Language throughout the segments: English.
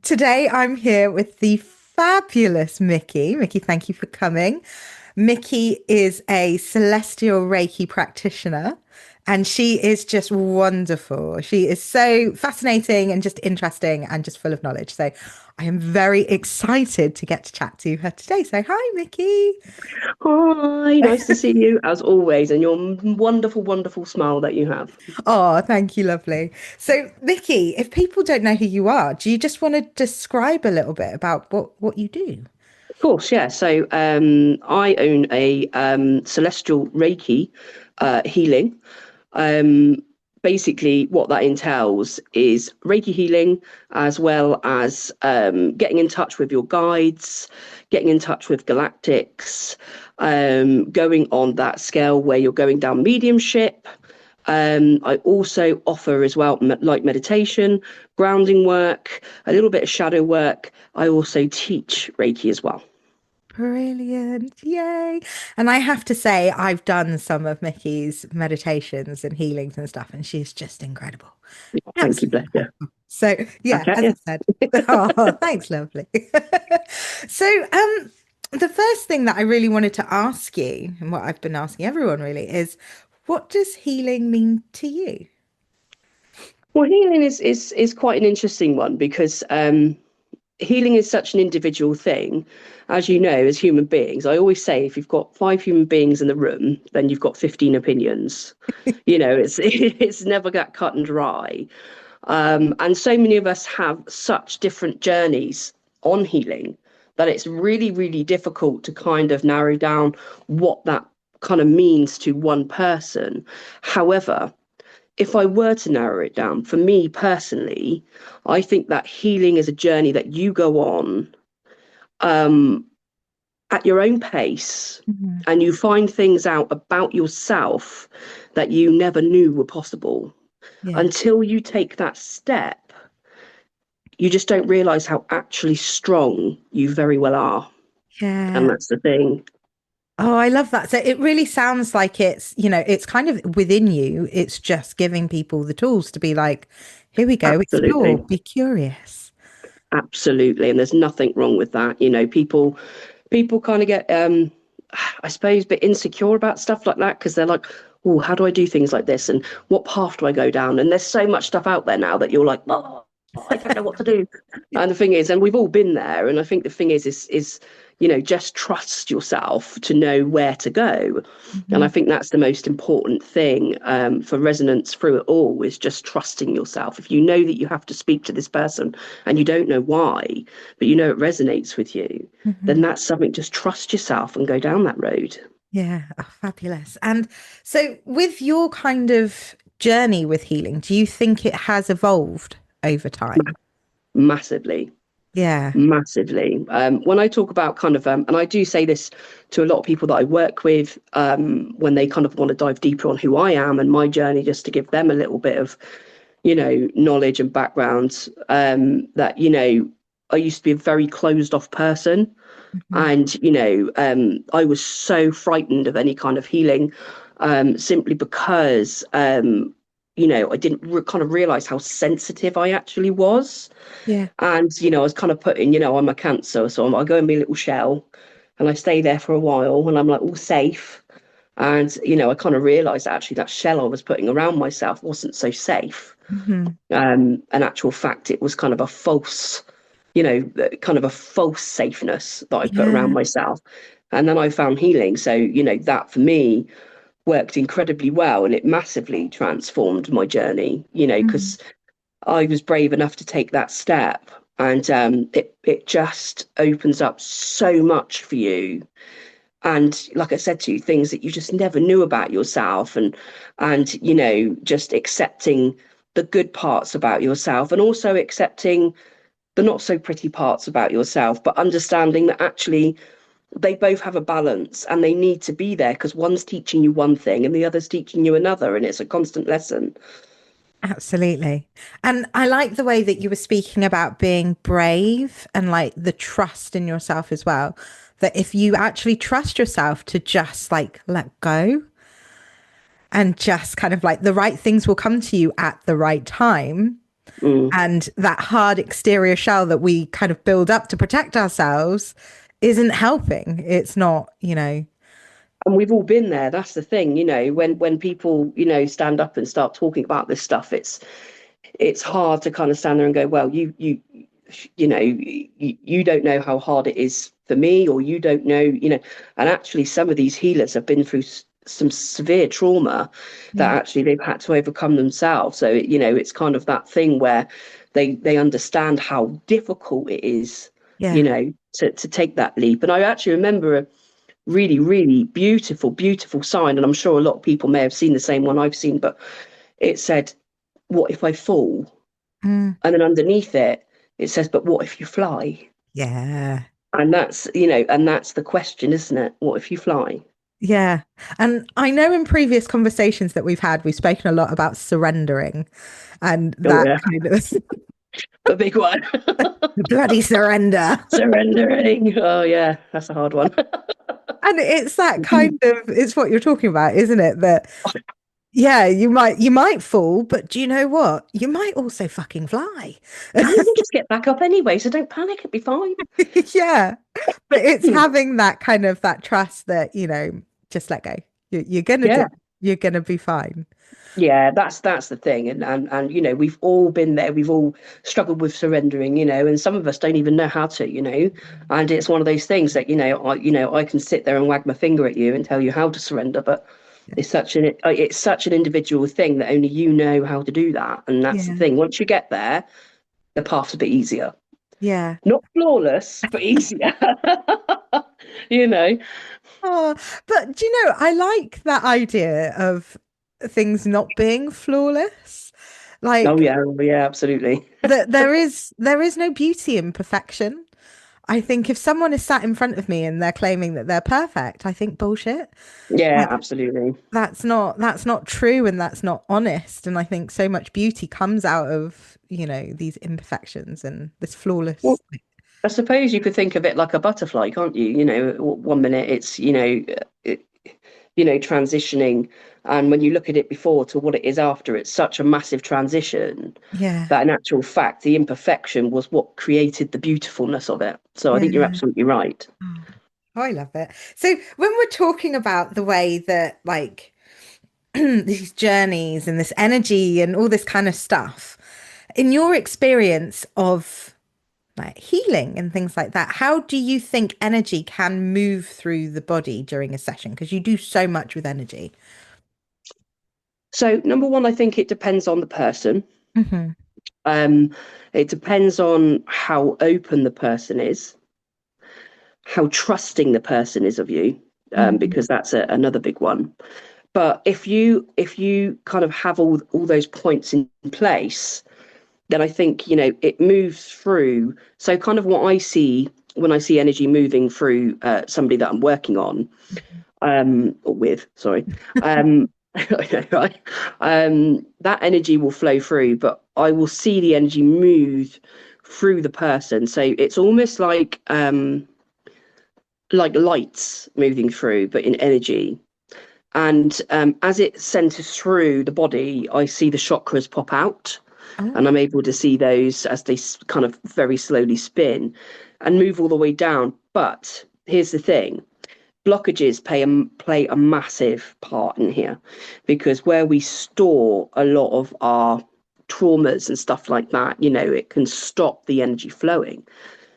Today I'm here with the fabulous Micky. Micky, thank you for coming. Micky is a celestial Reiki practitioner and she is just wonderful. She is so fascinating and just interesting and just full of knowledge. So I am very excited to get to chat to her today. So hi, Micky. Hi, nice to see you as always, and your wonderful, wonderful smile that you have. Oh, thank you, lovely. So, Micky, if people don't know who you are, do you just want to describe a little bit about what you do? Of course, yeah. So I own a celestial Reiki healing. Um, Basically, what that entails is Reiki healing, as well as getting in touch with your guides, getting in touch with galactics, going on that scale where you're going down mediumship. I also offer as well, like meditation, grounding work, a little bit of shadow work. I also teach Reiki as well. Brilliant. Yay. And I have to say, I've done some of Mickey's meditations and healings and stuff, and she's just incredible. Thank you, Absolutely bless you. incredible. So, Back yeah, at as I you. said, oh, thanks, lovely. So, the first thing that I really wanted to ask you, and what I've been asking everyone really, is what does healing mean to you? Well, healing is quite an interesting one because healing is such an individual thing. As you know, as human beings, I always say if you've got five human beings in the room, then you've got 15 opinions. It's it's never that cut and dry. And so many of us have such different journeys on healing that it's really, really difficult to kind of narrow down what that kind of means to one person. However, if I were to narrow it down, for me personally, I think that healing is a journey that you go on um, at your own pace Mhm. and you find things out about yourself that you never knew were possible. Yeah. Until you take that step, you just don't realize how actually strong you very well are. And Yeah. that's the thing. Oh, I love that. So it really sounds like it's kind of within you. It's just giving people the tools to be like, here we go, explore, Absolutely. be curious. Absolutely. And there's nothing wrong with that. People kind of get I suppose a bit insecure about stuff like that because they're like, oh, how do I do things like this? And what path do I go down? And there's so much stuff out there now that you're like, oh, I don't know what to do. And the thing is, and we've all been there. And I think the thing is, just trust yourself to know where to go. And I Mhm. think that's the most important thing for resonance through it all is just trusting yourself. If you know that you have to speak to this person and you don't know why, but you know it resonates with you, then Mhm. that's something, just trust yourself and go down that road. Yeah, oh, fabulous. And so, with your kind of journey with healing, do you think it has evolved over time? Massively. Yeah. Massively. When I talk about kind of, and I do say this to a lot of people that I work with when they kind of want to dive deeper on who I am and my journey, just to give them a little bit of, knowledge and background, that, I used to be a very closed off person. Mhm. And, I was so frightened of any kind of healing simply because, I didn't kind of realize how sensitive I actually was. Yeah. And, I was kind of putting, I'm a cancer, so I go in my little shell and I stay there for a while and I'm like all safe. And, I kind of realized that actually that shell I was putting around myself wasn't so safe. Mhm. In actual fact, it was kind of a false, kind of a false safeness that I put around Yeah. myself. And then I found healing. So, that for me worked incredibly well and it massively transformed my journey, Mhm. because I was brave enough to take that step, and it just opens up so much for you. And like I said to you, things that you just never knew about yourself, and just accepting the good parts about yourself, and also accepting the not so pretty parts about yourself, but understanding that actually they both have a balance and they need to be there because one's teaching you one thing and the other's teaching you another, and it's a constant lesson. Absolutely. And I like the way that you were speaking about being brave and like the trust in yourself as well. That if you actually trust yourself to just like let go and just kind of like the right things will come to you at the right time. Mm. And that hard exterior shell that we kind of build up to protect ourselves isn't helping. It's not, And we've all been there. That's the thing, when people, stand up and start talking about this stuff, it's hard to kind of stand there and go, well, you don't know how hard it is for me, or you don't know, and actually some of these healers have been through some severe trauma that yeah, actually they've had to overcome themselves. So, it's kind of that thing where they understand how difficult it is, yeah, to take that leap. And I actually remember a really, really beautiful, beautiful sign, and I'm sure a lot of people may have seen the same one I've seen, but it said, what if I fall? mm, And then underneath it, it says, but what if you fly? yeah, And that's the question, isn't it? What if you fly? yeah. And I know in previous conversations that we've had, we've spoken a lot about surrendering and Oh that yeah, kind of the big one. the bloody surrender. Surrendering. Oh yeah, that's a hard one. And it's that kind of, it's what you're talking about, isn't it? That yeah, you might fall, but do you know what? You might also fucking fly. And you can just get back up anyway, so don't panic, it'll be fine. Yeah. But it's having that kind of that trust that, just let go. You're gonna do Yeah. it. You're gonna be fine. Yeah, that's the thing, and we've all been there. We've all struggled with surrendering, and some of us don't even know how to, and it's one of those things that I can sit there and wag my finger at you and tell you how to surrender, but Yeah. it's such an individual thing that only you know how to do that, and that's the Yeah. thing. Once you get there, the path's a bit easier, Yeah. not flawless, but easier. you know. Oh, but do you know, I like that idea of things not being flawless. Oh Like yeah, yeah, absolutely. that there is no beauty in perfection. I think if someone is sat in front of me and they're claiming that they're perfect, I think bullshit. Yeah, That, absolutely. that's not true and that's not honest. And I think so much beauty comes out of, these imperfections and this Well, flawless. I suppose you could think of it like a butterfly, can't you? One minute it's, it, transitioning. And when you look at it before to what it is after, it's such a massive transition Yeah. that in actual fact, the imperfection was what created the beautifulness of it. So I think you're Yeah. absolutely right. Oh, I love it. So when we're talking about the way that like these journeys and this energy and all this kind of stuff, in your experience of like healing and things like that, how do you think energy can move through the body during a session? Because you do so much with energy. So number one, I think it depends on the person. Hmm. Um, it depends on how open the person is, how trusting the person is of you, Hmm. because that's another big one. But if you kind of have all those points in place, then I think it moves through. So kind of what I see when I see energy moving through somebody that I'm working on, or with, sorry, um, right, that energy will flow through, but I will see the energy move through the person. So it's almost like lights moving through, but in energy. And as it centers through the body, I see the chakras pop out, Oh. and I'm able to see those as they kind of very slowly spin and move all the way down. But here's the thing: blockages play a massive part in here, because where we store a lot of our traumas and stuff like that, it can stop the energy flowing.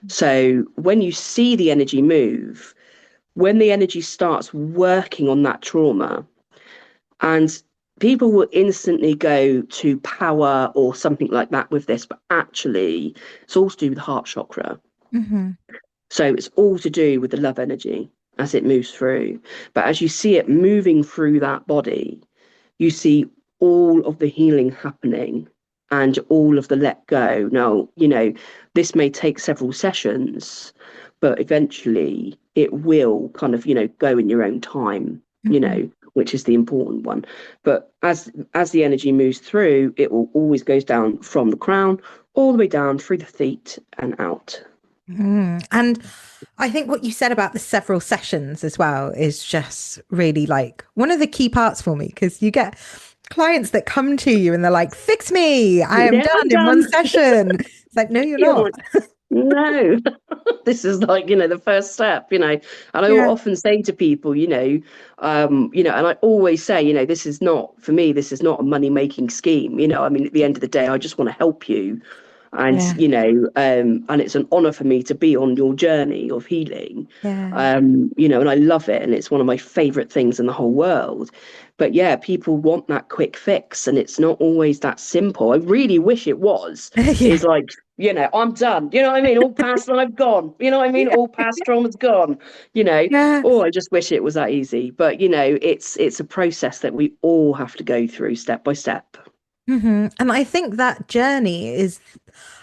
So when you see the energy move, when the energy starts working on that trauma, and people will instantly go to power or something like that with this, but actually, it's all to do with the heart chakra. Hmm. So it's all to do with the love energy as it moves through. But as you see it moving through that body, you see all of the healing happening and all of the let go. Now, this may take several sessions, but eventually it will kind of, go in your own time, Hmm. which is the important one. But as the energy moves through, it will always goes down from the crown all the way down through the feet and out. And I think what you said about the several sessions as well is just really like one of the key parts for me because you get clients that come to you and they're like, fix me, I am Yeah, I'm done in one done. session. It's like, no, you're You're not. like, no, this is like, the first step, and I Yeah, often say to people, and I always say, this is not, for me, this is not a money making scheme. I mean, at the end of the day, I just want to help you. And, yeah, and it's an honor for me to be on your journey of healing. yeah, And I love it. And it's one of my favorite things in the whole world. But yeah, people want that quick fix, and it's not always that simple. I really wish it was. yeah, Is like, I'm done. You know what I mean? All past and I've gone. You know what I mean? yeah, All past trauma's gone. You know. yeah. Oh, I just wish it was that easy. But it's a process that we all have to go through step by step. And I think that journey is,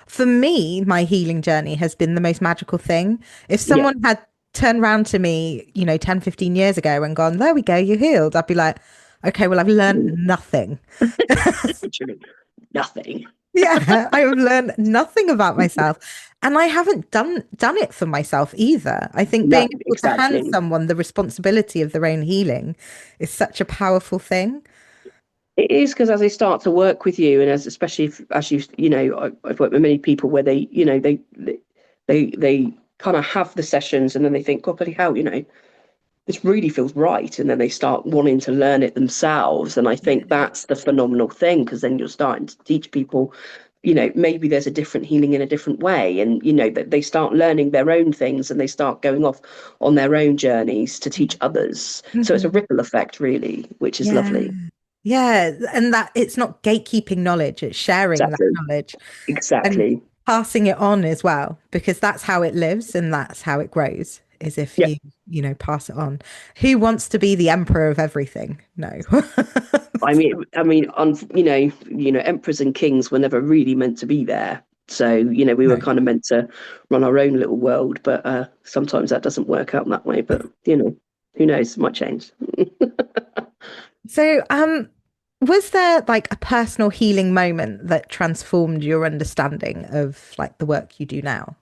for me, my healing journey has been the most magical thing. If Yeah. someone had turned around to me, 10, 15 years ago and gone, there we go, you're healed, I'd be like, okay, well, I've learned Mm. nothing. Literally nothing. Yeah, I have learned nothing about myself. And I haven't done it for myself either. I think No, being able to hand exactly. someone the responsibility of their own healing is such a powerful thing. It is because as they start to work with you, and especially as I've worked with many people where they kind of have the sessions and then they think, God bloody hell, this really feels right, and then they start wanting to learn it themselves. And I think that's the phenomenal thing, because then you're starting to teach people, maybe there's a different healing in a different way, and that they start learning their own things and they start going off on their own journeys to teach others. So it's a Mhm. ripple effect, really, which is Yeah. lovely. Yeah. And that it's not gatekeeping knowledge, it's sharing that Exactly. knowledge and Exactly. passing it on as well, because that's how it lives and that's how it grows, is if Yeah. you pass it on. Who wants to be the emperor of everything? No. Emperors and kings were never really meant to be there. So, we were No. kind of meant to run our own little world, but sometimes that doesn't work out that way. But, who knows? It might change. So, was there like a personal healing moment that transformed your understanding of like the work you do now?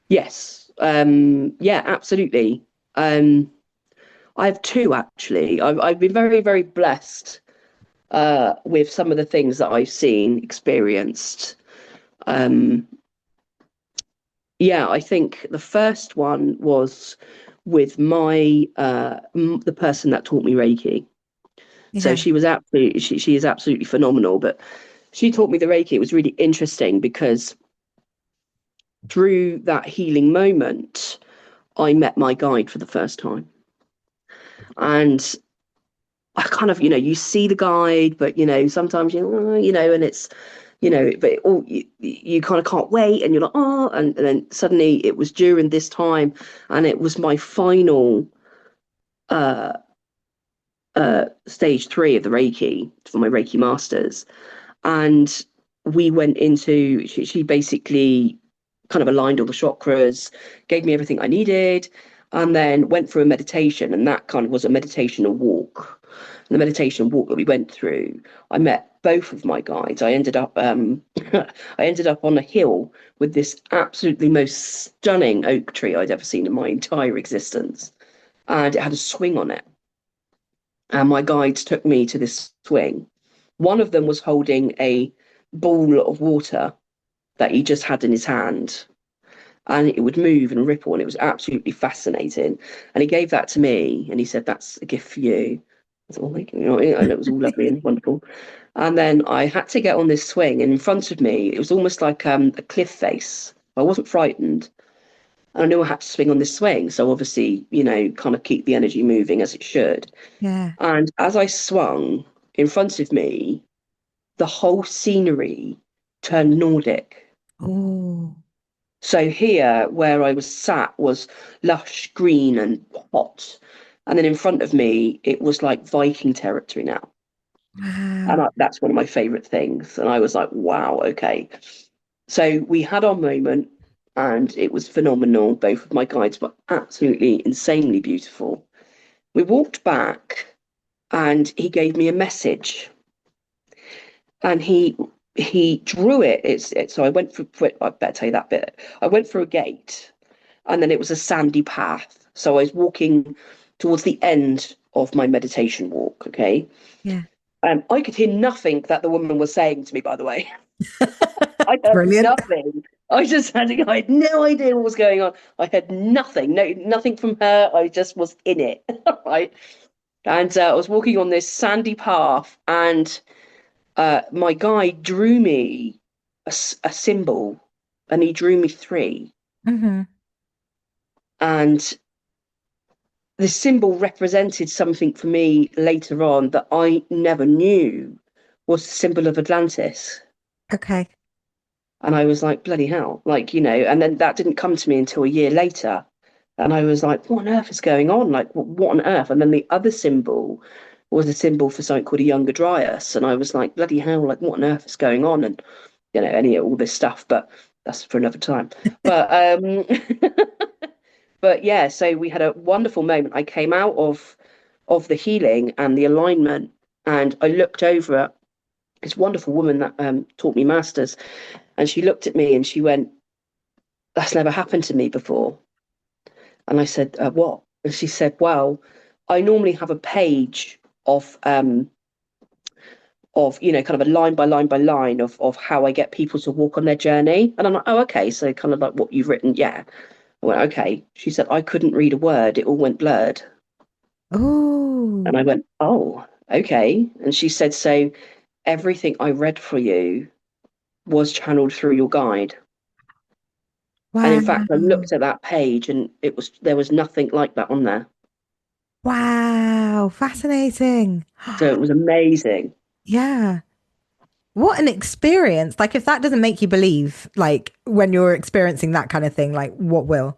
Yes. Yeah, absolutely. Um, I have two actually. I've been very, very blessed with some of the things that I've seen, experienced. Um, yeah, I think the first one was with the person that taught me Reiki. So Yeah. she is absolutely phenomenal. But she taught me the Reiki. It was really interesting because through that healing moment, I met my guide for the first time. And I kind of, you see the guide, but sometimes and it's, but all you kind of can't wait, and you're like, oh, and then suddenly it was during this time, and it was my final uh stage 3 of the Reiki for my Reiki masters. And we went into, she basically kind of aligned all the chakras, gave me everything I needed, and then went through a meditation. And that kind of was a meditation walk. And the meditation walk that we went through, I met both of my guides. I ended up I ended up on a hill with this absolutely most stunning oak tree I'd ever seen in my entire existence. And it had a swing on it. And my guides took me to this swing. One of them was holding a ball of water that he just had in his hand, and it would move and ripple, and it was absolutely fascinating. And he gave that to me, and he said, "That's a gift for you." I thought, and it was all lovely and wonderful. And then I had to get on this swing, and in front of me, it was almost like a cliff face. I wasn't frightened, and I knew I had to swing on this swing. So obviously, kind of keep the energy moving as it should. Yeah. And as I swung in front of me, the whole scenery turned Nordic. Oh, So here, where I was sat, was lush green and hot. And then in front of me, it was like Viking territory now. And wow. that's one of my favorite things. And I was like, wow, okay. So we had our moment, and it was phenomenal. Both of my guides were absolutely insanely beautiful. We walked back, and he gave me a message, and he drew it. So I went through. I better tell you that bit. I went through a gate, and then it was a sandy path. So I was walking towards the end of my meditation walk. Okay, Yeah. I could hear nothing that the woman was saying to me, by the way. I heard Brilliant. nothing. I had no idea what was going on. I had nothing, nothing from her. I just was in it, right? And I was walking on this sandy path, and my guide drew me a symbol, and he drew me three. Hmm. And the symbol represented something for me later on that I never knew was the symbol of Atlantis. Okay. And I was like, bloody hell, like, and then that didn't come to me until a year later. And I was like, what on earth is going on? Like, what on earth? And then the other symbol was a symbol for something called a younger Dryas. And I was like, bloody hell, like, what on earth is going on? And, any of all this stuff, but that's for another time. But, but yeah, so we had a wonderful moment. I came out of the healing and the alignment, and I looked over at this wonderful woman that taught me masters, and she looked at me and she went, "That's never happened to me before." And I said, "What?" And she said, "Well, I normally have a page of kind of a line by line by line of how I get people to walk on their journey." And I'm like, "Oh, okay, so kind of like what you've written, yeah." I went, "Okay." She said, "I couldn't read a word; it all went blurred." Oh, And I went, "Oh, okay." And she said, "So everything I read for you was channeled through your guide." And in fact, I wow. looked at that page, and there was nothing like that on there. Wow. Fascinating. So it was amazing. Yeah. What an experience. Like, if that doesn't make you believe, like, when you're experiencing that kind of thing, like, what will?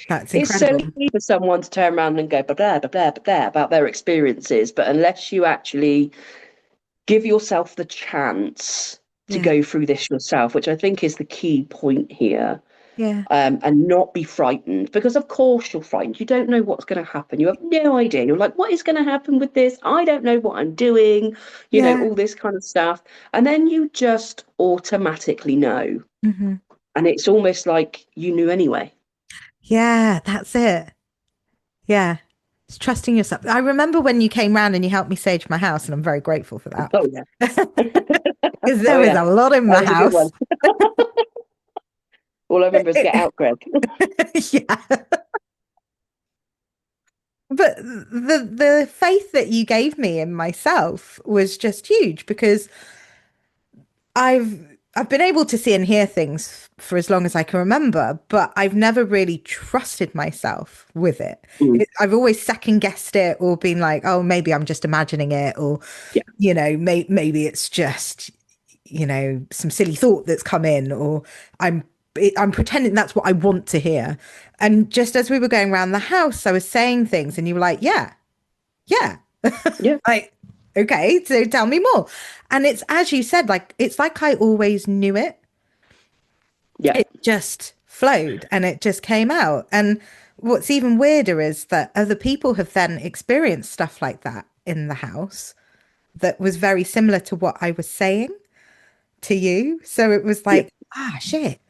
That's It's so incredible. easy for someone to turn around and go blah blah blah blah blah about their experiences, but unless you actually give yourself the chance to Yeah. go through this yourself, which I think is the key point here, Yeah. and not be frightened, because of course you're frightened. You don't know what's going to happen. You have no idea. You're like, what is going to happen with this? I don't know what I'm doing, Yeah. all this kind of stuff. And then you just automatically know. Hmm. And it's almost like you knew anyway. Yeah. That's it. Yeah. It's trusting yourself. I remember when you came round and you helped me sage my house, and I'm very grateful for that. Oh, yeah. Because there Oh, was yeah. a lot in That my was a good house. one. All I remember is get out, Greg. Yeah. But the faith that you gave me in myself was just huge because I've I've been able to see and hear things for as long as I can remember, but I've never really trusted myself with it. Mm, I've always second guessed it or been like, oh, maybe I'm just imagining it, or yeah, maybe it's just some silly thought that's come in, or I'm I'm pretending that's what I want to hear. And just as we were going around the house, I was saying things, and you were like, yeah, yeah. yeah, Like, okay, so tell me more. And it's as you said, like it's like I always knew it. yeah, It just flowed and it just came out. And what's even weirder is that other people have then experienced stuff like that in the house that was very similar to what I was saying to you. So it was yeah. like, ah, shit,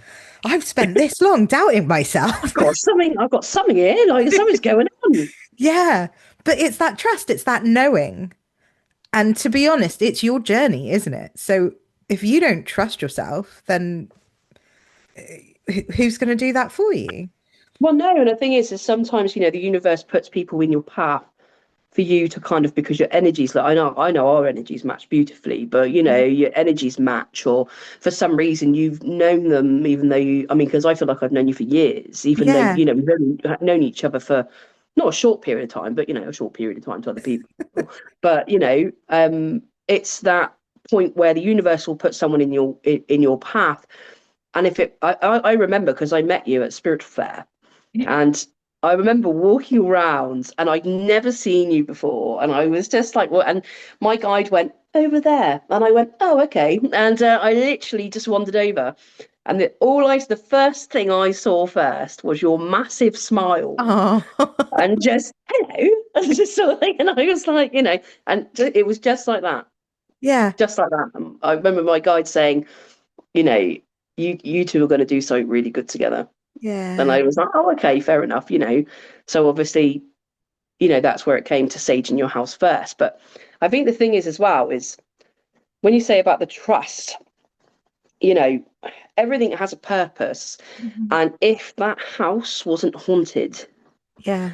I've spent this long doubting myself. I've got something here, like something's going on. Yeah. But it's that trust, it's that knowing. And to be honest, it's your journey, isn't it? So if you don't trust yourself, then who's going to do that for you? Well, no, and the thing is sometimes, the universe puts people in your path for you to kind of, because your energies, like I know our energies match beautifully, but Yeah. your energies match, or for some reason you've known them, even though I mean, because I feel like I've known you for years, even though, Yeah. we've only known each other for not a short period of time, but, a short period of time to other people. But, it's that point where the universe will put someone in your path. And if I remember, because I met you at Spiritual Fair, and I remember walking around and I'd never seen you before. And I was just like, well, and my guide went over there. And I went, oh, okay. And I literally just wandered over. And the first thing I saw first was your massive smile Oh, and just, hello. And just sort of thing. And I was like, and it was just like that, yeah. just like that. I remember my guide saying, you know, you two are going to do something really good together. And Yeah. I was like, oh, okay, fair enough. So obviously, that's where it came to sage in your house first. But I think the thing is as well is when you say about the trust, everything has a purpose. Mhm. And if that house wasn't haunted, Yeah.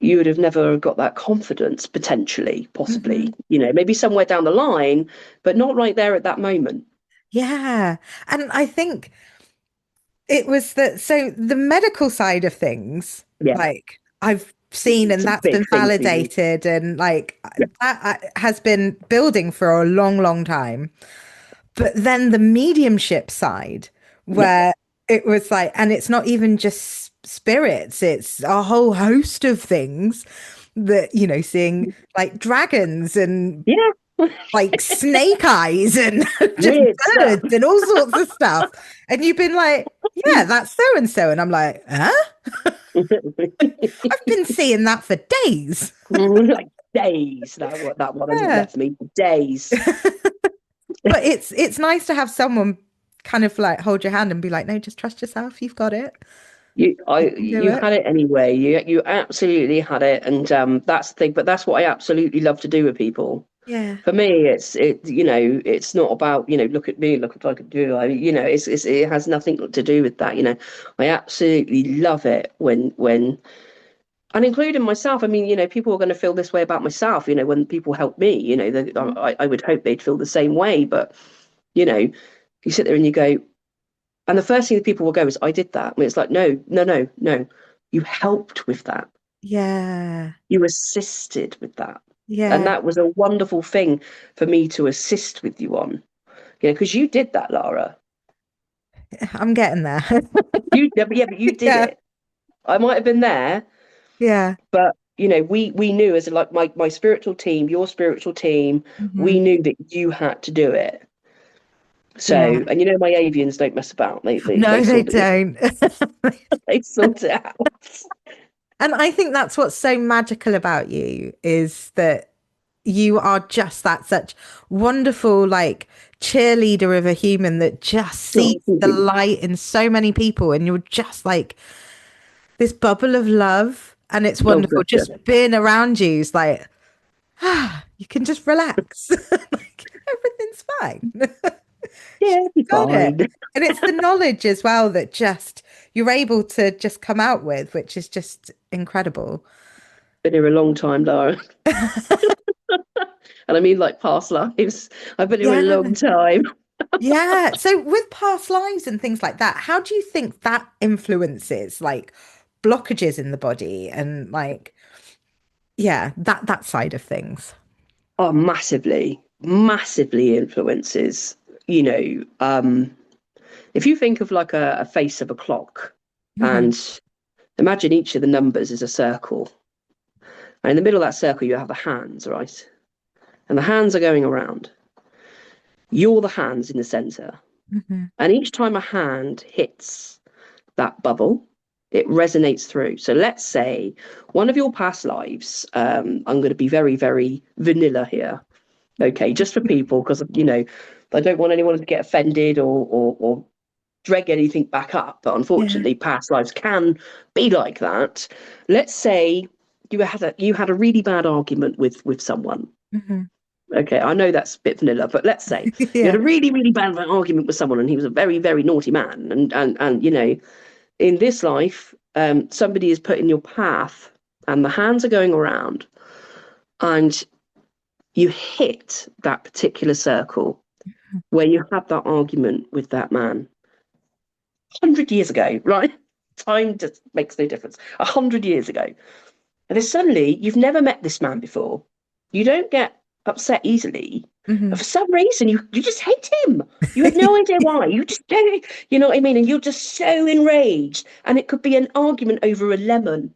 you would have never got that confidence, potentially, possibly, Hmm. maybe somewhere down the line, but not right there at that moment. Yeah. And I think it was that, so the medical side of things, Yeah, like I've seen, it's and a that's big been thing for you. validated, and like Yeah, that has been building for a long, long time. But then the mediumship side, yeah, where it was like, and it's not even just spirits, it's a whole host of things that, seeing like dragons and yeah. like snake eyes and just Weird stuff. birds and all sorts of stuff. And you've been like, yeah, that's so and so. And I'm like, huh? I've been seeing that for days. Like days. That one hasn't Yeah. left me for days. But it's nice to have someone kind of like hold your hand and be like, no, just trust yourself. You've got it. You can do You it. had it anyway. You absolutely had it, and that's the thing. But that's what I absolutely love to do with people. Yeah. For me, it's not about, look at me, look what I can do. It has nothing to do with that. I absolutely love it when and including myself. I mean, people are going to feel this way about myself. When people help me, I would hope they'd feel the same way. But you know, you sit there and you go, and the first thing that people will go is, "I did that." And it's like, no, no, no, no. You helped with that. Yeah. You assisted with that. And Yeah. that was a wonderful thing for me to assist with you on. Because you did that, Lara. I'm getting there. Yeah, but you did Yeah. it. I might have been there, Yeah. but we knew as like my spiritual team, your spiritual team, we Hmm. knew that you had to do it. Yeah. So, and my avians don't mess about. They No, they sort it. don't. They sort it out. And I think that's what's so magical about you is that you are just that such wonderful, like cheerleader of a human that just sees Oh, thank the you. light in so many people. And you're just like this bubble of love. And it's Oh, wonderful. bless you. Just being around you is like, you can just relax. Like everything's fine. Yeah, She's it'll be got it. fine. And it's the knowledge as well that just you're able to just come out with, which is just incredible. Been here a long time, Lara. And I mean like past lives. I've been here a Yeah. long time. Yeah. So with past lives and things like that, how do you think that influences like blockages in the body and like, yeah, that side of things? Oh, massively, massively influences. You know, if you think of like a face of a clock, Hmm. and imagine each of the numbers is a circle, and in the middle of that circle you have the hands, right? And the hands are going around. You're the hands in the center, Hmm. and each time a hand hits that bubble, it resonates through. So let's say one of your past lives. I'm going to be very, very vanilla here. Okay, just for people, because I don't want anyone to get offended or drag anything back up. But Yeah. unfortunately, past lives can be like that. Let's say you had a really bad argument with someone. Hmm. Okay, I know that's a bit vanilla, but let's say you had Yeah. a really, really bad argument with someone, and he was a very, very naughty man. And in this life, somebody is put in your path, and the hands are going around, and you hit that particular circle where you had that argument with that man 100 years ago, right? Time just makes no difference. 100 years ago. And then suddenly you've never met this man before. You don't get upset easily. Hmm. But for some reason, you just hate him. You have no idea why. You just don't, you know what I mean? And you're just so enraged. And it could be an argument over a lemon.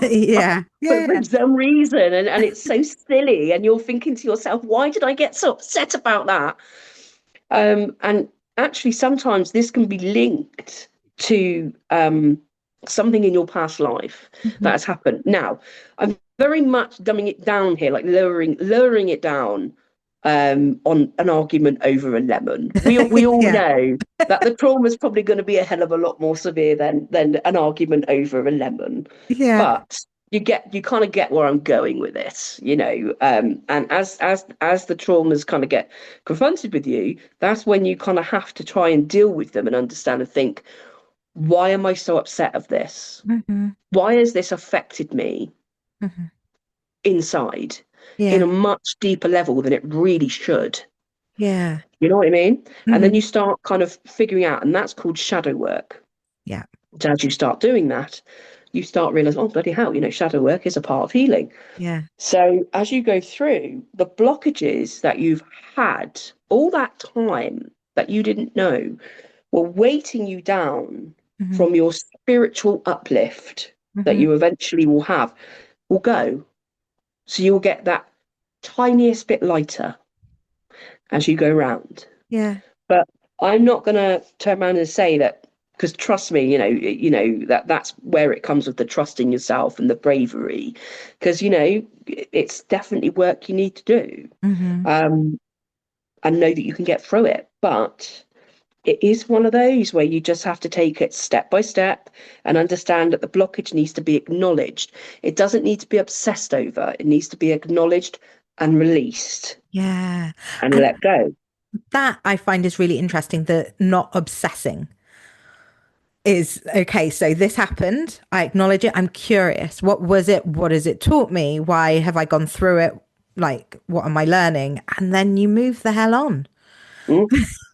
Yeah. But for Yeah. some reason, and it's so silly, and you're thinking to yourself, why did I get so upset about that? And actually, sometimes this can be linked to something in your past life that Hmm. has happened. Now, I'm very much dumbing it down here, like lowering it down on an argument over a lemon. We all Yeah. know that the trauma is probably going to be a hell of a lot more severe than an argument over a lemon. Yeah. But you kind of get where I'm going with this, and as the traumas kind of get confronted with you, that's when you kind of have to try and deal with them and understand and think, why am I so upset of this? Hmm. Why has this affected me Hmm. inside in a Yeah. much deeper level than it really should? Yeah. You know what I mean? And then Hmm. you start kind of figuring out, and that's called shadow work. Yeah. So as you start doing that, you start realizing, oh, bloody hell, shadow work is a part of healing. Yeah. So as you go through the blockages that you've had all that time that you didn't know were weighting you down Hmm. from your spiritual uplift that Hmm. you eventually will have, will go. So you'll get that tiniest bit lighter as you go round. Yeah. But I'm not going to turn around and say that, because trust me, that's where it comes with the trust in yourself and the bravery, because it's definitely work you need to do, Hmm. um, and know that you can get through it. But it is one of those where you just have to take it step by step and understand that the blockage needs to be acknowledged. It doesn't need to be obsessed over. It needs to be acknowledged and released Yeah. and And let go. that I find is really interesting, the not obsessing is okay. So this happened. I acknowledge it. I'm curious. What was it? What has it taught me? Why have I gone through it? Like, what am I learning? And then you move the hell on. Mm.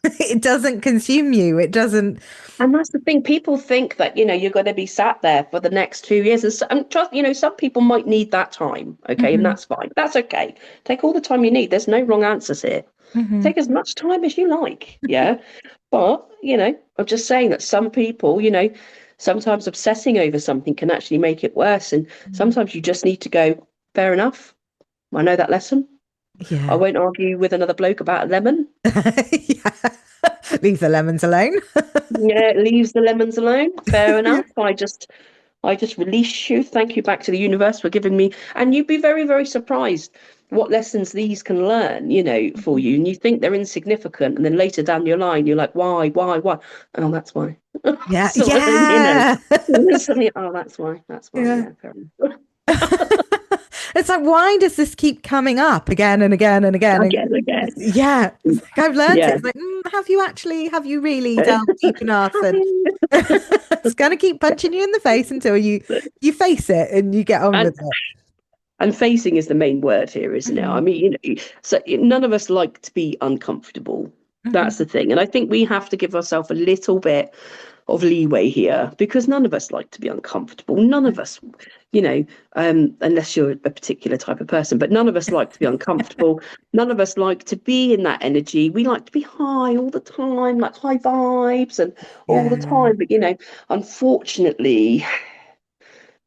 It doesn't consume you. It doesn't. And that's the thing. People think that, you're going to be sat there for the next 2 years. And trust, some people might need that time. Okay. And Hmm. that's fine. That's okay. Take all the time you need. There's no wrong answers here. Hmm. Take as much time as you like. Yeah. But, I'm just saying that some people, sometimes obsessing over something can actually make it worse. And sometimes you just need to go, fair enough. I know that lesson. I Yeah. won't argue with another bloke about a lemon. Yeah. Leave the lemons alone. Yeah, it leaves the lemons alone. Fair Yeah. enough. I just release you. Thank you back to the universe for giving me. And you'd be very, very surprised what lessons these can learn, for you. And you think they're insignificant. And then later down your line, you're like, why? Oh, that's why. Yeah. So, Yeah. suddenly, oh, that's why. That's why. Yeah. Yeah, fair enough. It's like, why does this keep coming up again and again and again? And Again. yeah, it's like I've learned it. Yeah. It's like, have you really delved deep enough? And it's gonna keep punching you in the face until you face it and you get on and with it. And facing is the main word here, isn't it? I Hmm. mean, so none of us like to be uncomfortable. That's Hmm. the thing. And I think we have to give ourselves a little bit of leeway here because none of us like to be uncomfortable. None of us, unless you're a particular type of person, but none of us like to be uncomfortable. None of us like to be in that energy. We like to be high all the time, like high vibes and all the Yeah. time. But, unfortunately,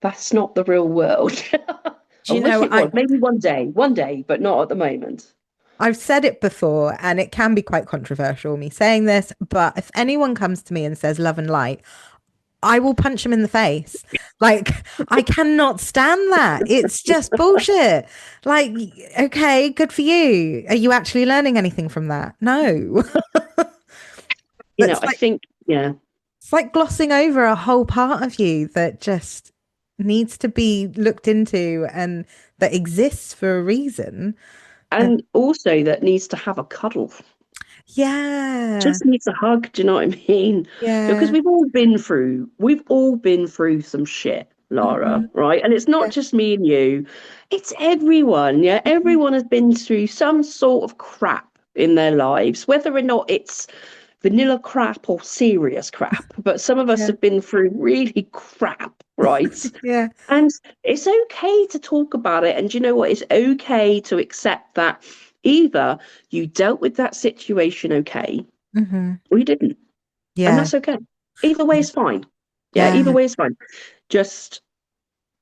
that's not the real world. I Do you wish know, it was. Maybe one day, but not at the moment. I've said it before, and it can be quite controversial, me saying this, but if anyone comes to me and says love and light, I will punch him in the face. Like, I cannot stand that. It's just bullshit. Like, okay, good for you. Are you actually learning anything from that? No. But I think, yeah. it's like glossing over a whole part of you that just needs to be looked into and that exists for a reason. And And also that needs to have a cuddle. yeah, Just needs a hug. Do you know what I mean? Because yeah, we've all been through some shit, Lara, mhm, right? And it's not yeah, just me and you, it's everyone. Yeah. mhm, Everyone has been through some sort of crap in their lives, whether or not it's vanilla crap or serious crap. But some of us yeah, have been through really crap, right? yeah, And it's okay to talk about it. And you know what? It's okay to accept that either you dealt with that situation okay hmm, or you didn't. And yeah, that's okay. Either way is fine. Yeah, either yeah. way is fine. Just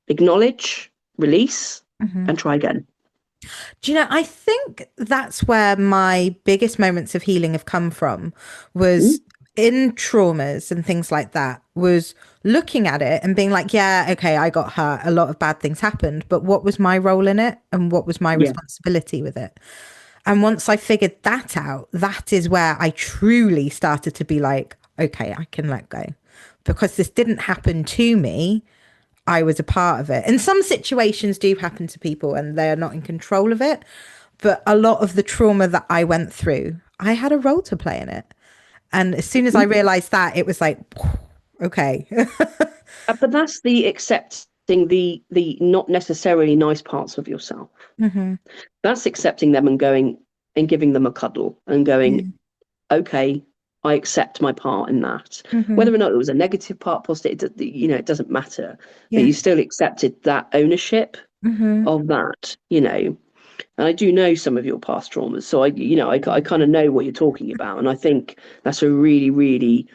acknowledge, release, Mhm. and try again. Do you know, I think that's where my biggest moments of healing have come from Mm, was in traumas and things like that, was looking at it and being like, yeah, okay, I got hurt. A lot of bad things happened, but what was my role in it and what was my yeah. responsibility with it? And once I figured that out, that is where I truly started to be like, okay, I can let go because this didn't happen to me. I was a part of it. And some situations do happen to people and they're not in control of it. But a lot of the trauma that I went through, I had a role to play in it. And as soon as I realized that, it was like, okay. But that's the accepting the not necessarily nice parts of yourself. Hmm. That's accepting them and going and giving them a cuddle and Yeah. going, okay, I accept my part in that. Hmm. Whether or not it was a negative part, positive, it doesn't matter. But Yeah. you still accepted that ownership Hmm. of that, And I do know some of your past traumas, so I kind of know what you're talking about, and I think that's a really, really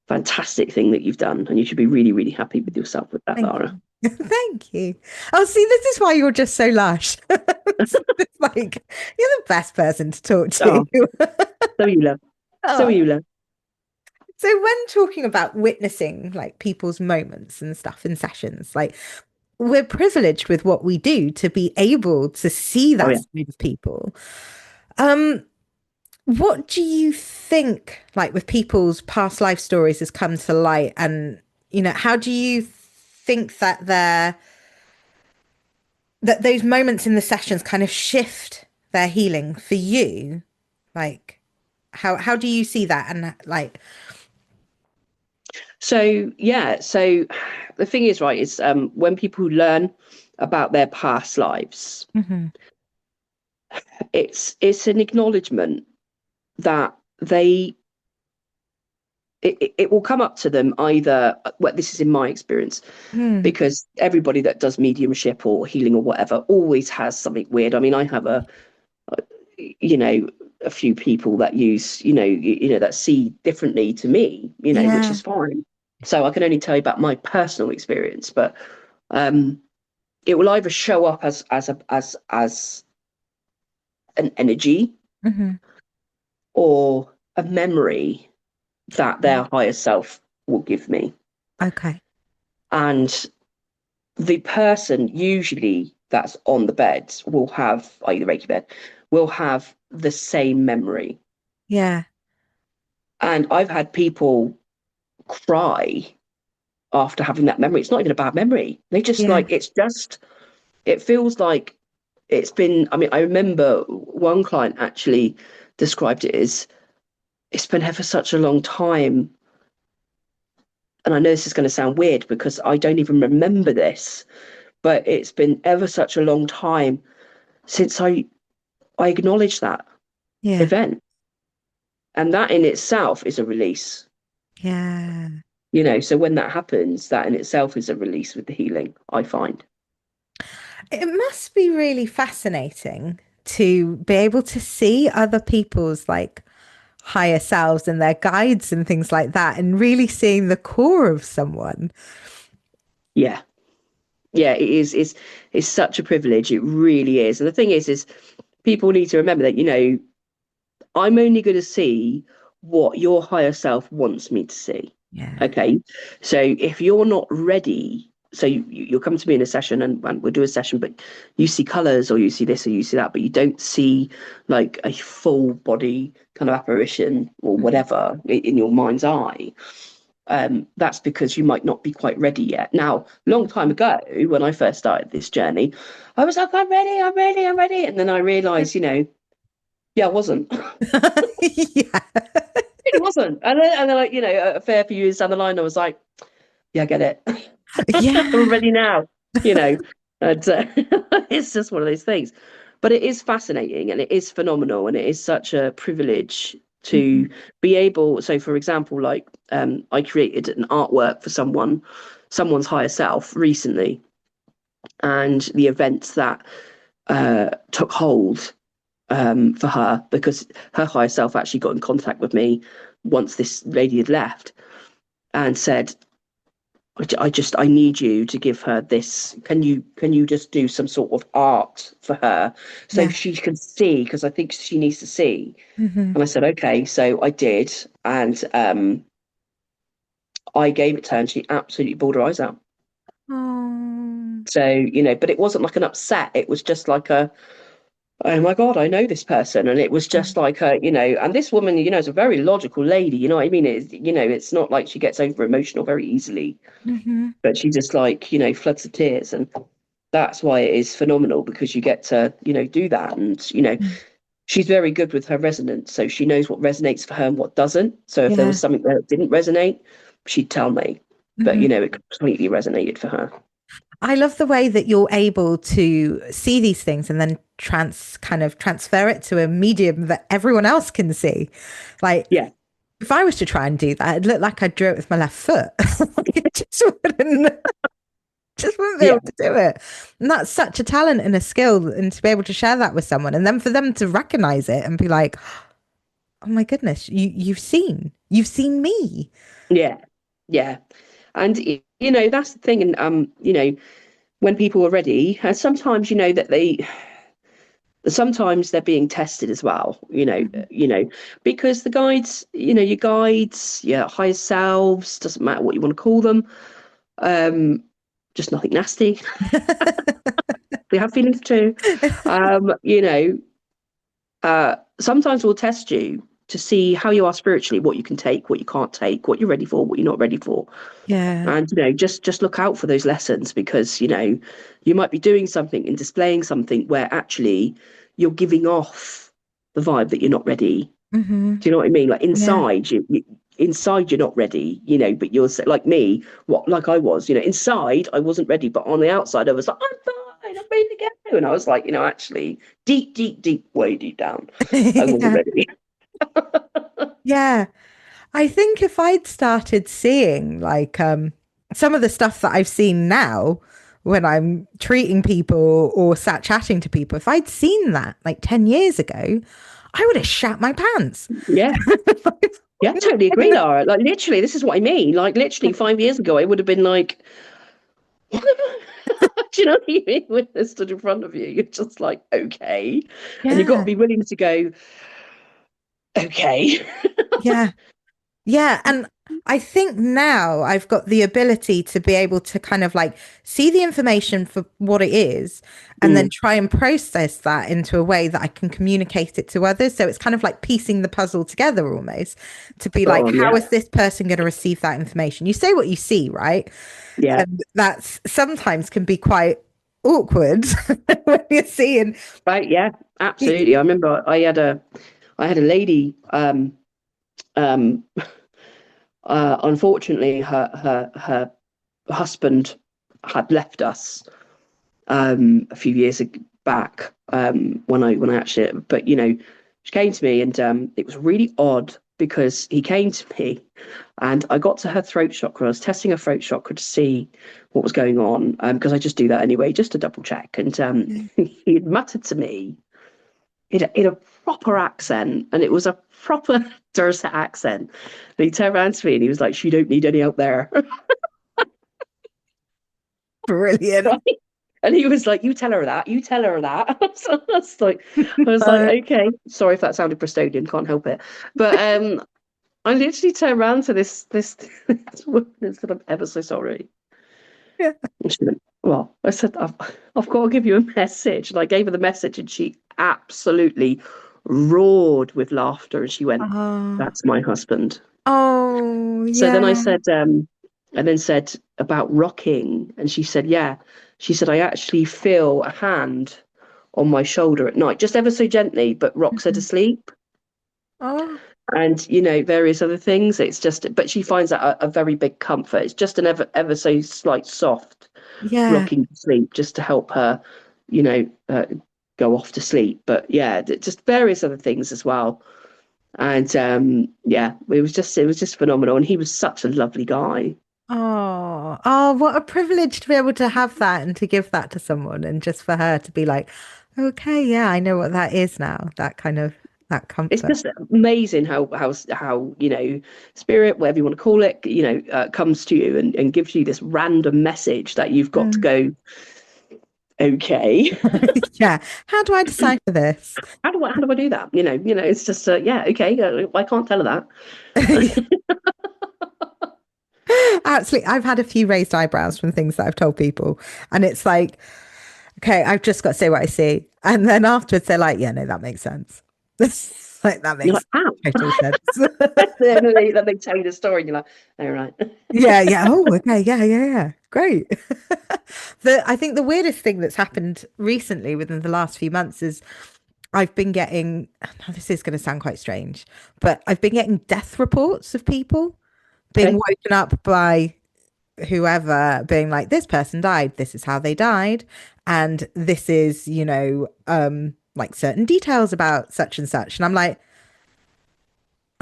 fantastic thing that you've done, and you should be really, really happy with yourself with that, Thank Lara. you. Thank you. Oh, see, this is why you're just so lush. It's like you're the best person to talk to. Oh, so you love, so Oh. you love. So when talking about witnessing like people's moments and stuff in sessions, like we're privileged with what we do to be able to see Oh that yeah. side of people. Um, what do you think, like with people's past life stories, has come to light, and how do you think that those moments in the sessions kind of shift their healing for you? Like, how do you see that? And like, So yeah, so the thing is, right, is when people learn about their past lives, mhm, it's an acknowledgement that they it will come up to them either, well, this is in my experience, mm, because everybody that does mediumship or healing or whatever always has something weird. I mean, I have you know, a few people that use, that see differently to me, which yeah, is fine. So I can only tell you about my personal experience, but um, it will either show up as an energy mhm, or a memory that their higher self will give me. okay, And the person usually that's on the bed will have, i.e. the Reiki bed, will have the same memory. yeah, And I've had people cry after having that memory. It's not even a bad memory. They just yeah, like, it feels like it's been, I mean, I remember one client actually described it as, it's been ever such a long time. And I know this is going to sound weird because I don't even remember this, but it's been ever such a long time since I acknowledged that yeah, event. And that in itself is a release, yeah. So when that happens, that in itself is a release with the healing, I find. It must be really fascinating to be able to see other people's like higher selves and their guides and things like that, and really seeing the core of someone. Yeah. Yeah, it is. It's such a privilege. It really is. And the thing is people need to remember that, I'm only going to see what your higher self wants me to see. Yeah, Okay. So if you're not ready, so you'll come to me in a session and we'll do a session, but you see colors or you see this or you see that, but you don't see like a full body kind of apparition or mhm, whatever in your mind's eye. That's because you might not be quite ready yet. Now, long time ago, when I first started this journey, I was like, I'm ready, I'm ready, I'm ready. And then I realized, yeah, I wasn't. yeah, It wasn't. And then like, a fair few years down the line, I was like, yeah, I get it. I'm yeah, ready now, you know. And it's just one of those things. But it is fascinating and it is phenomenal and it is such a privilege mhm, to be able. So, for example, like I created an artwork for someone's higher self recently, and the events that took hold for her because her higher self actually got in contact with me once this lady had left and said, I need you to give her this. Can you just do some sort of art for her so yeah, she can see? Because I think she needs to see. mhm. And I said, okay. So I did, and I gave it to her, and she absolutely bawled her eyes out. Oh, So but it wasn't like an upset. It was just like a, oh my God, I know this person. And it was just like and this woman, is a very logical lady, you know what I mean? It's not like she gets over emotional very easily, Mm-hmm. but she just like, floods of tears. And that's why it is phenomenal, because you get to, do that. And, she's very good with her resonance. So she knows what resonates for her and what doesn't. So if there Yeah. was something that didn't resonate, she'd tell me. But, Hmm. it completely resonated for her. I love the way that you're able to see these things and then kind of transfer it to a medium that everyone else can see. Like Yeah. if I was to try and do that, it'd look like I drew it with my left foot. Like, it just wouldn't be Yeah. able to do it. And that's such a talent and a skill, and to be able to share that with someone, and then for them to recognize it and be like, "Oh my goodness, you've seen me." Yeah. Yeah. And, that's the thing. And, when people are ready, and sometimes, that sometimes they're being tested as well, Mhm. because the guides, your guides, your higher selves, doesn't matter what you want to call them, um, just nothing nasty. We have feelings too. Um, you know, Sometimes we'll test you to see how you are spiritually, what you can take, what you can't take, what you're ready for, what you're not ready for. Yeah. And just look out for those lessons, because you might be doing something and displaying something where actually you're giving off the vibe that you're not ready. Hmm. Do you know what I mean? Like Yeah. inside you're not ready, but you're like me, like I was, inside I wasn't ready, but on the outside I was like, I'm fine, I'm ready to go. And I was like, actually deep, deep, deep, way deep down, I wasn't Yeah. ready. Yeah. I think if I'd started seeing some of the stuff that I've seen now when I'm treating people or sat chatting to people, if I'd seen that like 10 years ago, I would have shat my pants. Yeah. Yeah, I totally agree, Lara. Like literally, this is what I mean. Like literally 5 years ago, I would have been like, do you know what I mean? When they stood in front of you, you're just like, okay. And you've got to Yeah. be willing to go, okay. Yeah. Yeah, and I think now I've got the ability to be able to kind of like see the information for what it is and then Mm. try and process that into a way that I can communicate it to others. So it's kind of like piecing the puzzle together almost to be Spot like, on, how yeah. is this person going to receive that information? You say what you see, right? Yeah. And that's sometimes can be quite awkward when you're seeing. Right, yeah, absolutely. I remember I had a lady, um unfortunately her husband had left us a few years back, when I actually, but she came to me, and it was really odd because he came to me and I got to her throat chakra. I was testing her throat chakra to see what was going on, because I just do that anyway, just to double check. And he had muttered to me in a proper accent, and it was a proper Dorset accent. And he turned around to me and he was like, "She don't need any out there." Brilliant. Right? And he was like, "You tell her that. You tell her that." So I was like, Uh, "Okay, sorry if that sounded Bristolian. Can't help it." But I literally turned around to this woman and said, "I'm ever so sorry." yeah. And she went, "Well," I said, "I've got to give you a message." And I gave her the message, and she absolutely roared with laughter. And she went, Oh, "That's my husband." oh, So then I yeah. said, and then said about rocking, and she said, "Yeah." She said, "I actually feel a hand on my shoulder at night, just ever so gently, but rocks her to Mhm. sleep." Oh, And various other things. It's just, but she finds that a very big comfort. It's just an ever so slight soft yeah. rocking to sleep, just to help her, you know, uh, go off to sleep. But yeah, just various other things as well. And yeah, it was just phenomenal. And he was such a lovely guy. Oh, oh, what a privilege to be able to have that and to give that to someone and just for her to be like, okay, yeah, I know what that is now. That kind of that It's comfort. just amazing how spirit, whatever you want to call it, comes to you and gives you this random message that you've got to Mm. go, okay. Yeah. How do I decipher this? How do I do that? It's just yeah, okay. I can't tell her that. Absolutely. I've had a few raised eyebrows from things that I've told people. And it's like, okay, I've just got to say what I see. And then afterwards, they're like, yeah, no, that makes sense. Like, that You're makes like, ow. total sense. Then they tell you the story and you're like, all right. Yeah, yeah. Oh, okay. Yeah, yeah, yeah. Great. I think the weirdest thing that's happened recently within the last few months is I've been getting, now this is going to sound quite strange, but I've been getting death reports of people being Okay. woken up by whoever being like, this person died, this is how they died, and this is, like certain details about such and such. And I'm like,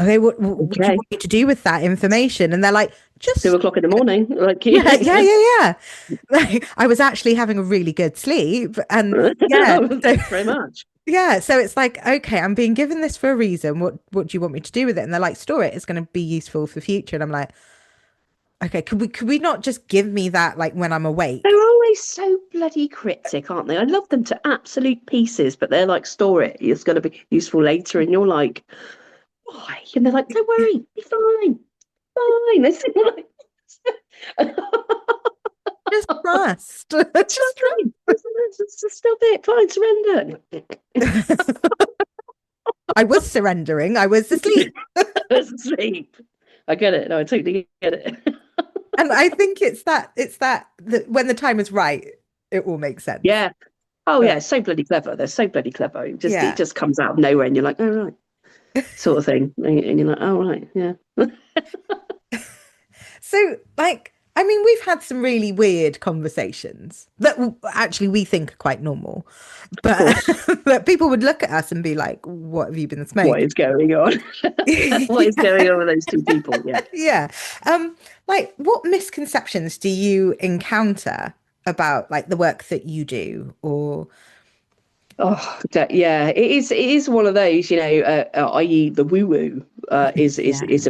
okay, what do you Okay. want me to do with that information? And they're like, 2 o'clock in the morning. Like, yeah, yeah, yeah, yeah. Like, I was actually having a really good sleep. And yeah, so thanks very much. yeah, so it's like, okay, I'm being given this for a reason. What do you want me to do with it? And they're like, store it. It's going to be useful for future. And I'm like, okay, could we not just give me that like when I'm awake? They're always so bloody cryptic, aren't they? I love them to absolute pieces, but they're like, store it. It's going to be useful later. And you're like, why? And they're like, don't worry, be fine. Fine. It's like, Just trust. it's Just trust. fine. Just stop it. Fine, surrender. I was surrendering. I was asleep. Sleep. I get it. No, I totally get it. And I think that when the time is right, it all makes sense. Yeah. Oh But yeah, so bloody clever. They're so bloody clever. It yeah. just comes out of nowhere, and you're like, oh right, sort of thing, and you're like, oh right, yeah. So, like, I mean, we've had some really weird conversations that actually we think are quite normal, Of but course. but people would look at us and be like, "What have you been What smoking?" is going on? What is going on with those two people? Yeah. Yeah. Like, what misconceptions do you encounter about like the work that you do, or Oh, yeah. It is one of those, i.e., the woo woo is yeah.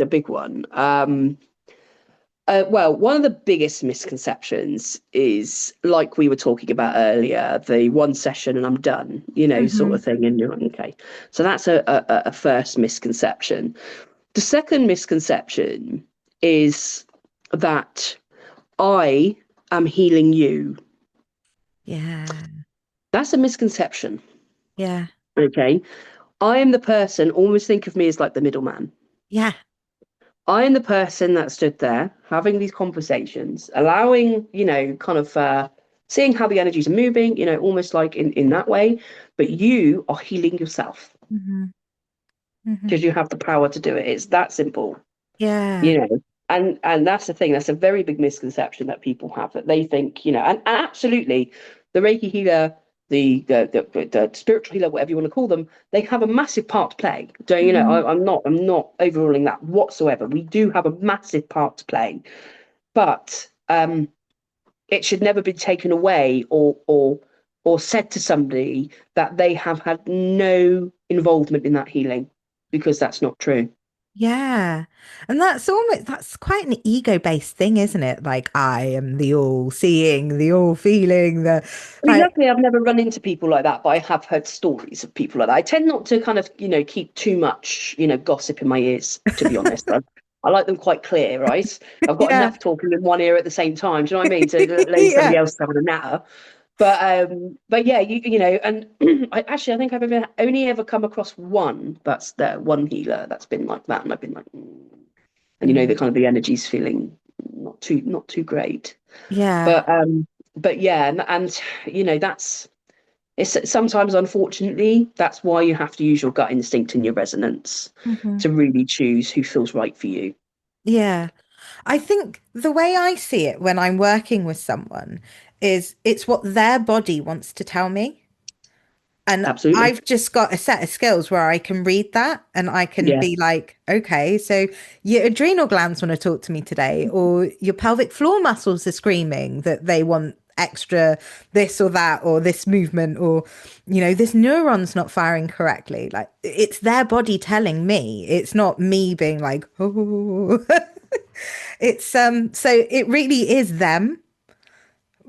a big one. Well, one of the biggest misconceptions is like we were talking about earlier, the one session and I'm done, sort of Hmm. thing. And you're like, okay. So that's a first misconception. The second misconception is that I am healing you. Yeah. That's a misconception. Yeah. Okay. I am the person, almost think of me as like the middleman. Yeah. I am the person that stood there having these conversations, allowing, kind of seeing how the energies are moving, almost like in that way. But you are healing yourself Hmm. Hmm. because you have the power to do it. It's that simple, Yeah. you know. And that's the thing. That's a very big misconception that people have, that they think, and absolutely, the Reiki healer, the spiritual healer, whatever you want to call them, they have a massive part to play. So, Hmm. I'm not overruling that whatsoever. We do have a massive part to play, but it should never be taken away or said to somebody that they have had no involvement in that healing, because that's not true. Yeah. And that's quite an ego-based thing, isn't it? Like I am the all seeing, the all feeling, the I mean, like luckily, I've never run into people like that, but I have heard stories of people like that. I tend not to kind of, keep too much, gossip in my ears, to be honest. I like them quite clear, right? I've got yeah. enough talking in one ear at the same time. Do you know what I mean? To leave somebody Yeah. else having a natter. But yeah, and I think I've only ever come across one that's there, one healer that's been like that, and I've been like, and the Mm. kind of the energy's feeling not too great. Yeah. But yeah, and that's it's sometimes, unfortunately, that's why you have to use your gut instinct and your resonance Hmm. to really choose who feels right for you. Yeah. I think the way I see it when I'm working with someone is it's what their body wants to tell me. And Absolutely. I've just got a set of skills where I can read that and I can Yeah. be like, okay, so your adrenal glands want to talk to me today, or your pelvic floor muscles are screaming that they want extra this or that, or this movement, or, this neuron's not firing correctly. Like it's their body telling me, it's not me being like, oh, so it really is them,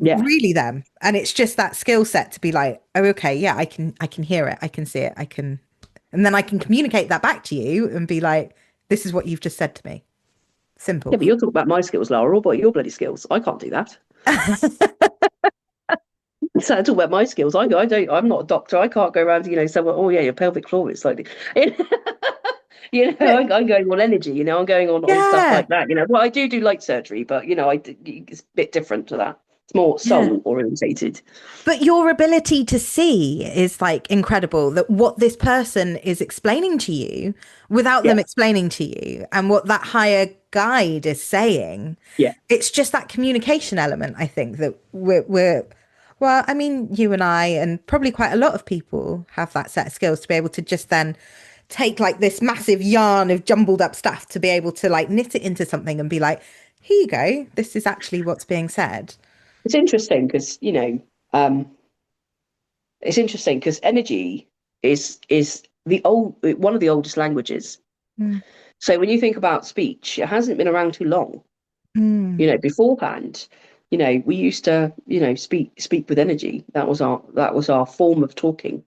Yeah. really them, and it's just that skill set to be like, oh okay, yeah, I can hear it, I can see it, I can, and then I can communicate that back to you and be like, this is what you've just said to me. Yeah, Simple. but you're talking about my skills, Laura, or about your bloody skills. I can't do that. So I talk about my skills. I'm not a doctor. I can't go around, saying, oh yeah, your pelvic floor is slightly, But I'm going on energy, I'm going on stuff yeah, like that, well, I do light surgery, but it's a bit different to that. It's more yeah. soul orientated. But your ability to see is like incredible that what this person is explaining to you without them Yeah, explaining to you and what that higher guide is saying. yeah. It's just that communication element, I think, that well, I mean, you and I, and probably quite a lot of people have that set of skills to be able to just then take like this massive yarn of jumbled up stuff to be able to like knit it into something and be like, here you go. This is actually what's being said. It's interesting because um, energy is the old one of the oldest languages. Mm. So when you think about speech, it hasn't been around too long. Mm. Beforehand, we used to, speak with energy. That was our form of talking.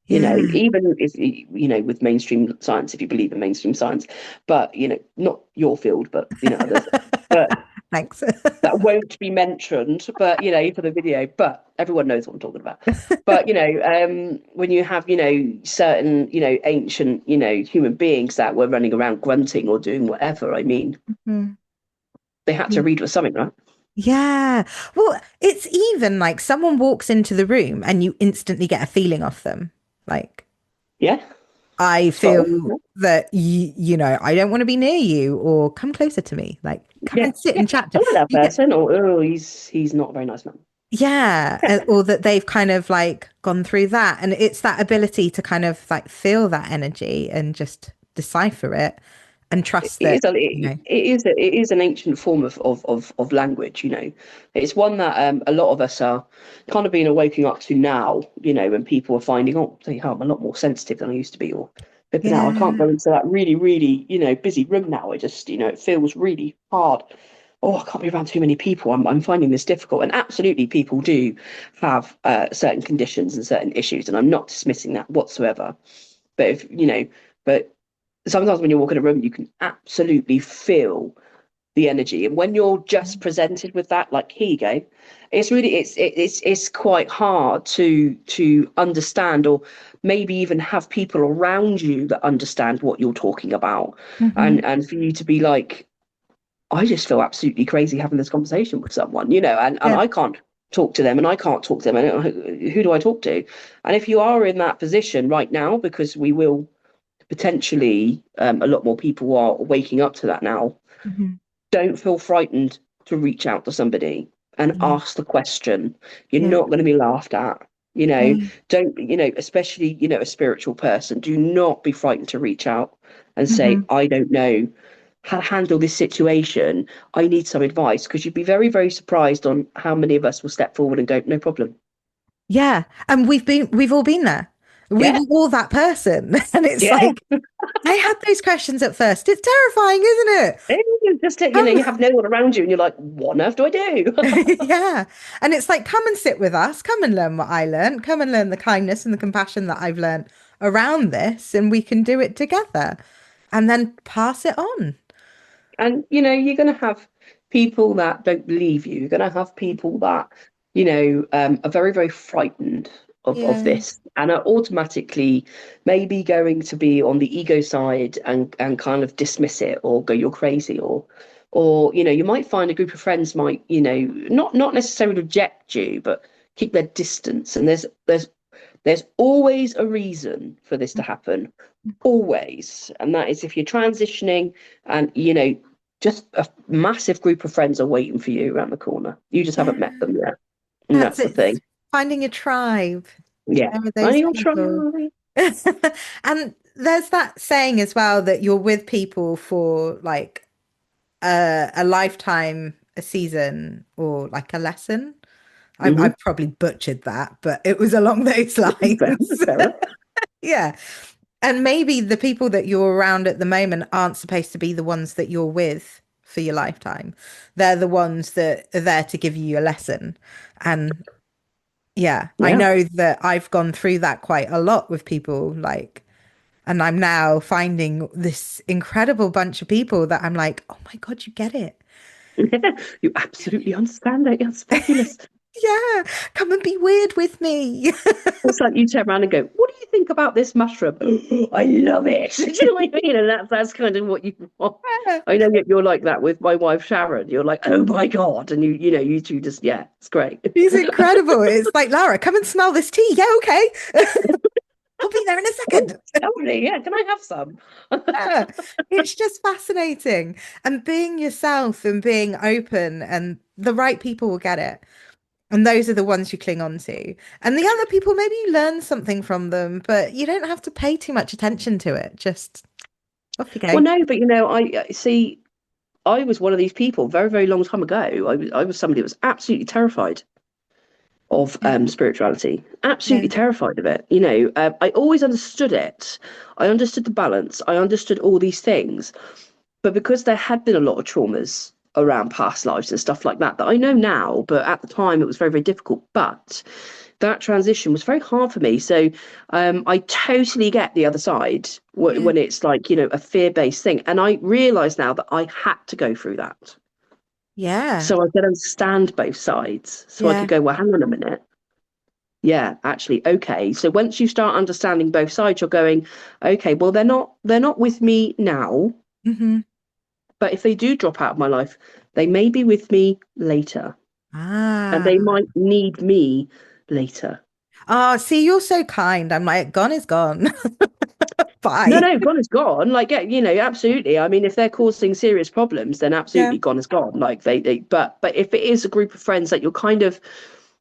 Yeah. Even if with mainstream science, if you believe in mainstream science, but not your field, but others. But Thanks. that won't be mentioned, but for the video, but everyone knows what I'm talking about. But when you have certain ancient human beings that were running around grunting or doing whatever, I mean, Mm. they had to read with something, right? Yeah. Well, it's even like someone walks into the room and you instantly get a feeling off them. Like, Yeah, I spot feel on. that I don't want to be near you or come closer to me. Like, come Yeah, and sit yeah. and chat I to like that you get person, or oh, he's not a very nice man. yeah, or that they've kind of like gone through that. And it's that ability to kind of like feel that energy and just decipher it and It trust that, is it is an ancient form of language. It's one that a lot of us are kind of being waking up to now. When people are finding, oh, I'm a lot more sensitive than I used to be, or flipping out, I can't yeah. go into that really, really busy room now. I just it feels really hard. Oh, I can't be around too many people. I'm finding this difficult, and absolutely, people do have certain conditions and certain issues, and I'm not dismissing that whatsoever. But if but sometimes when you walk in a room, you can absolutely feel the energy. And when you're just presented with that, like, here you go, it's quite hard to understand, or maybe even have people around you that understand what you're talking about, Hmm. and for you to be like, I just feel absolutely crazy having this conversation with someone, and Yeah. I can't talk to them, and I can't talk to them, and who do I talk to? And if you are in that position right now, because we will potentially, a lot more people are waking up to that now, Hmm. don't feel frightened to reach out to somebody and Yeah. ask the question. You're Yeah. not going to be laughed at. Mm. Don't, especially, a spiritual person, do not be frightened to reach out and say, Hmm. I don't know how to handle this situation. I need some advice, because you'd be very, very surprised on how many of us will step forward and go, no problem. Yeah. And we've all been there. We Yeah. were all that person. And it's Yeah. like, I had those questions at first. It's terrifying, isn't it? You just, you Come, have no one around you, and you're like, what on earth do I do? yeah. And it's like, come and sit with us. Come and learn what I learned. Come and learn the kindness and the compassion that I've learned around this, and we can do it together and then pass it on. And you're going to have people that don't believe you. You're going to have people that are very, very frightened of Yeah. this, and are automatically maybe going to be on the ego side, and kind of dismiss it, or go, you're crazy, or you might find a group of friends might not necessarily reject you, but keep their distance. And there's always a reason for this to happen, always. And that is if you're transitioning, and just a massive group of friends are waiting for you around the corner. You just haven't met Yeah. them yet. And That's that's the it. thing. Finding a tribe. Yeah. There are And those you'll try. people. And there's that saying as well that you're with people for like a lifetime, a season, or like a lesson. Hmm. I've probably butchered that, but it was along those Fair, lines. fair enough. Yeah. And maybe the people that you're around at the moment aren't supposed to be the ones that you're with for your lifetime. They're the ones that are there to give you a lesson. And yeah, I Yeah. know that I've gone through that quite a lot with people, like, and I'm now finding this incredible bunch of people that I'm like, oh my God, you get it. You absolutely understand it. It's fabulous. Yeah, come and be weird with me. It's like you turn around and go, "What do you think about this mushroom?" I love it. Do you know what I mean? And that's kind of what you want. I know you're like that with my wife Sharon. You're like, "Oh my God," and you two just yeah, it's great. He's incredible. It's like, Lara, come and smell this tea. Yeah, okay. I'll be there in a Oh, second. totally. Yeah, can I have some? Yeah, it's just fascinating. And being yourself and being open, and the right people will get it. And those are the ones you cling on to. And the other people, maybe you learn something from them, but you don't have to pay too much attention to it. Just off you Well, go. no, but I see. I was one of these people very, very long time ago. I was somebody that was absolutely terrified of Yeah. spirituality, absolutely Yeah. terrified of it. I always understood it. I understood the balance. I understood all these things. But because there had been a lot of traumas around past lives and stuff like that, that I know now, but at the time it was very, very difficult. But that transition was very hard for me. So I totally get the other side Yeah. when it's like, a fear based thing. And I realize now that I had to go through that. Yeah. So I could understand both sides. So I could Yeah. go, well, hang on a minute. Yeah, actually, okay. So once you start understanding both sides, you're going, okay, well, they're not with me now, Hmm. but if they do drop out of my life, they may be with me later, and Ah. they might need me later. Oh, see, you're so kind. I'm like, gone is gone. No, Bye. no, gone is gone. Like, yeah, absolutely. I mean, if they're causing serious problems, then Yeah. absolutely gone is gone. Like but if it is a group of friends that you're kind of,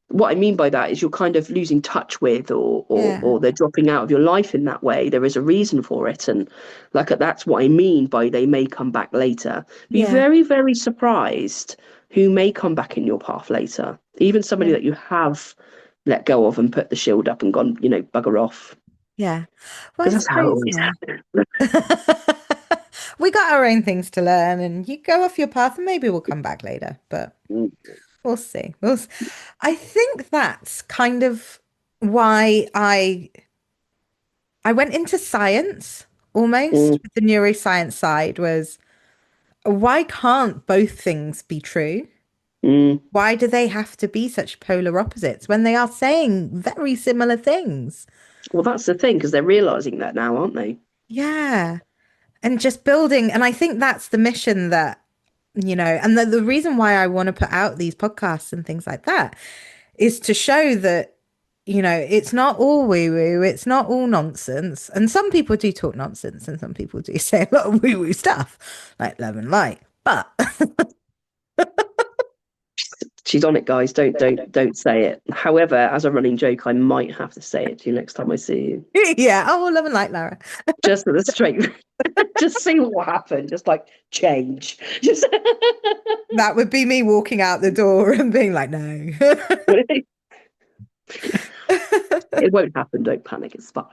what I mean by that is you're kind of losing touch with, or Yeah. or they're dropping out of your life in that way. There is a reason for it, and like that's what I mean by they may come back later. Be Yeah. very, very surprised who may come back in your path later. Even somebody Yeah. that you have let go of and put the shield up and gone, bugger off, Yeah. Well, I because that's how it suppose, always yeah. happens. We got our own things to learn, and you go off your path, and maybe we'll come back later, but we'll see. I think that's kind of why I went into science Mm, almost with the neuroscience side was why can't both things be true? mm. Why do they have to be such polar opposites when they are saying very similar things? Well, that's the thing, because they're realizing that now, aren't they? Yeah. And just building, and I think that's the mission that, and the reason why I want to put out these podcasts and things like that is to show that, it's not all woo woo, it's not all nonsense. And some people do talk nonsense and some people do say a lot of woo woo stuff, like love and light. But She's on it, guys. Don't say it. However, as a running joke, I might have to say it to you next time I see you. yeah, oh, love and light, Lara. Just for the straight, just see what happened. Just like change. Just That would be me walking out the door and being like, no. it won't happen. Don't panic. It's fine.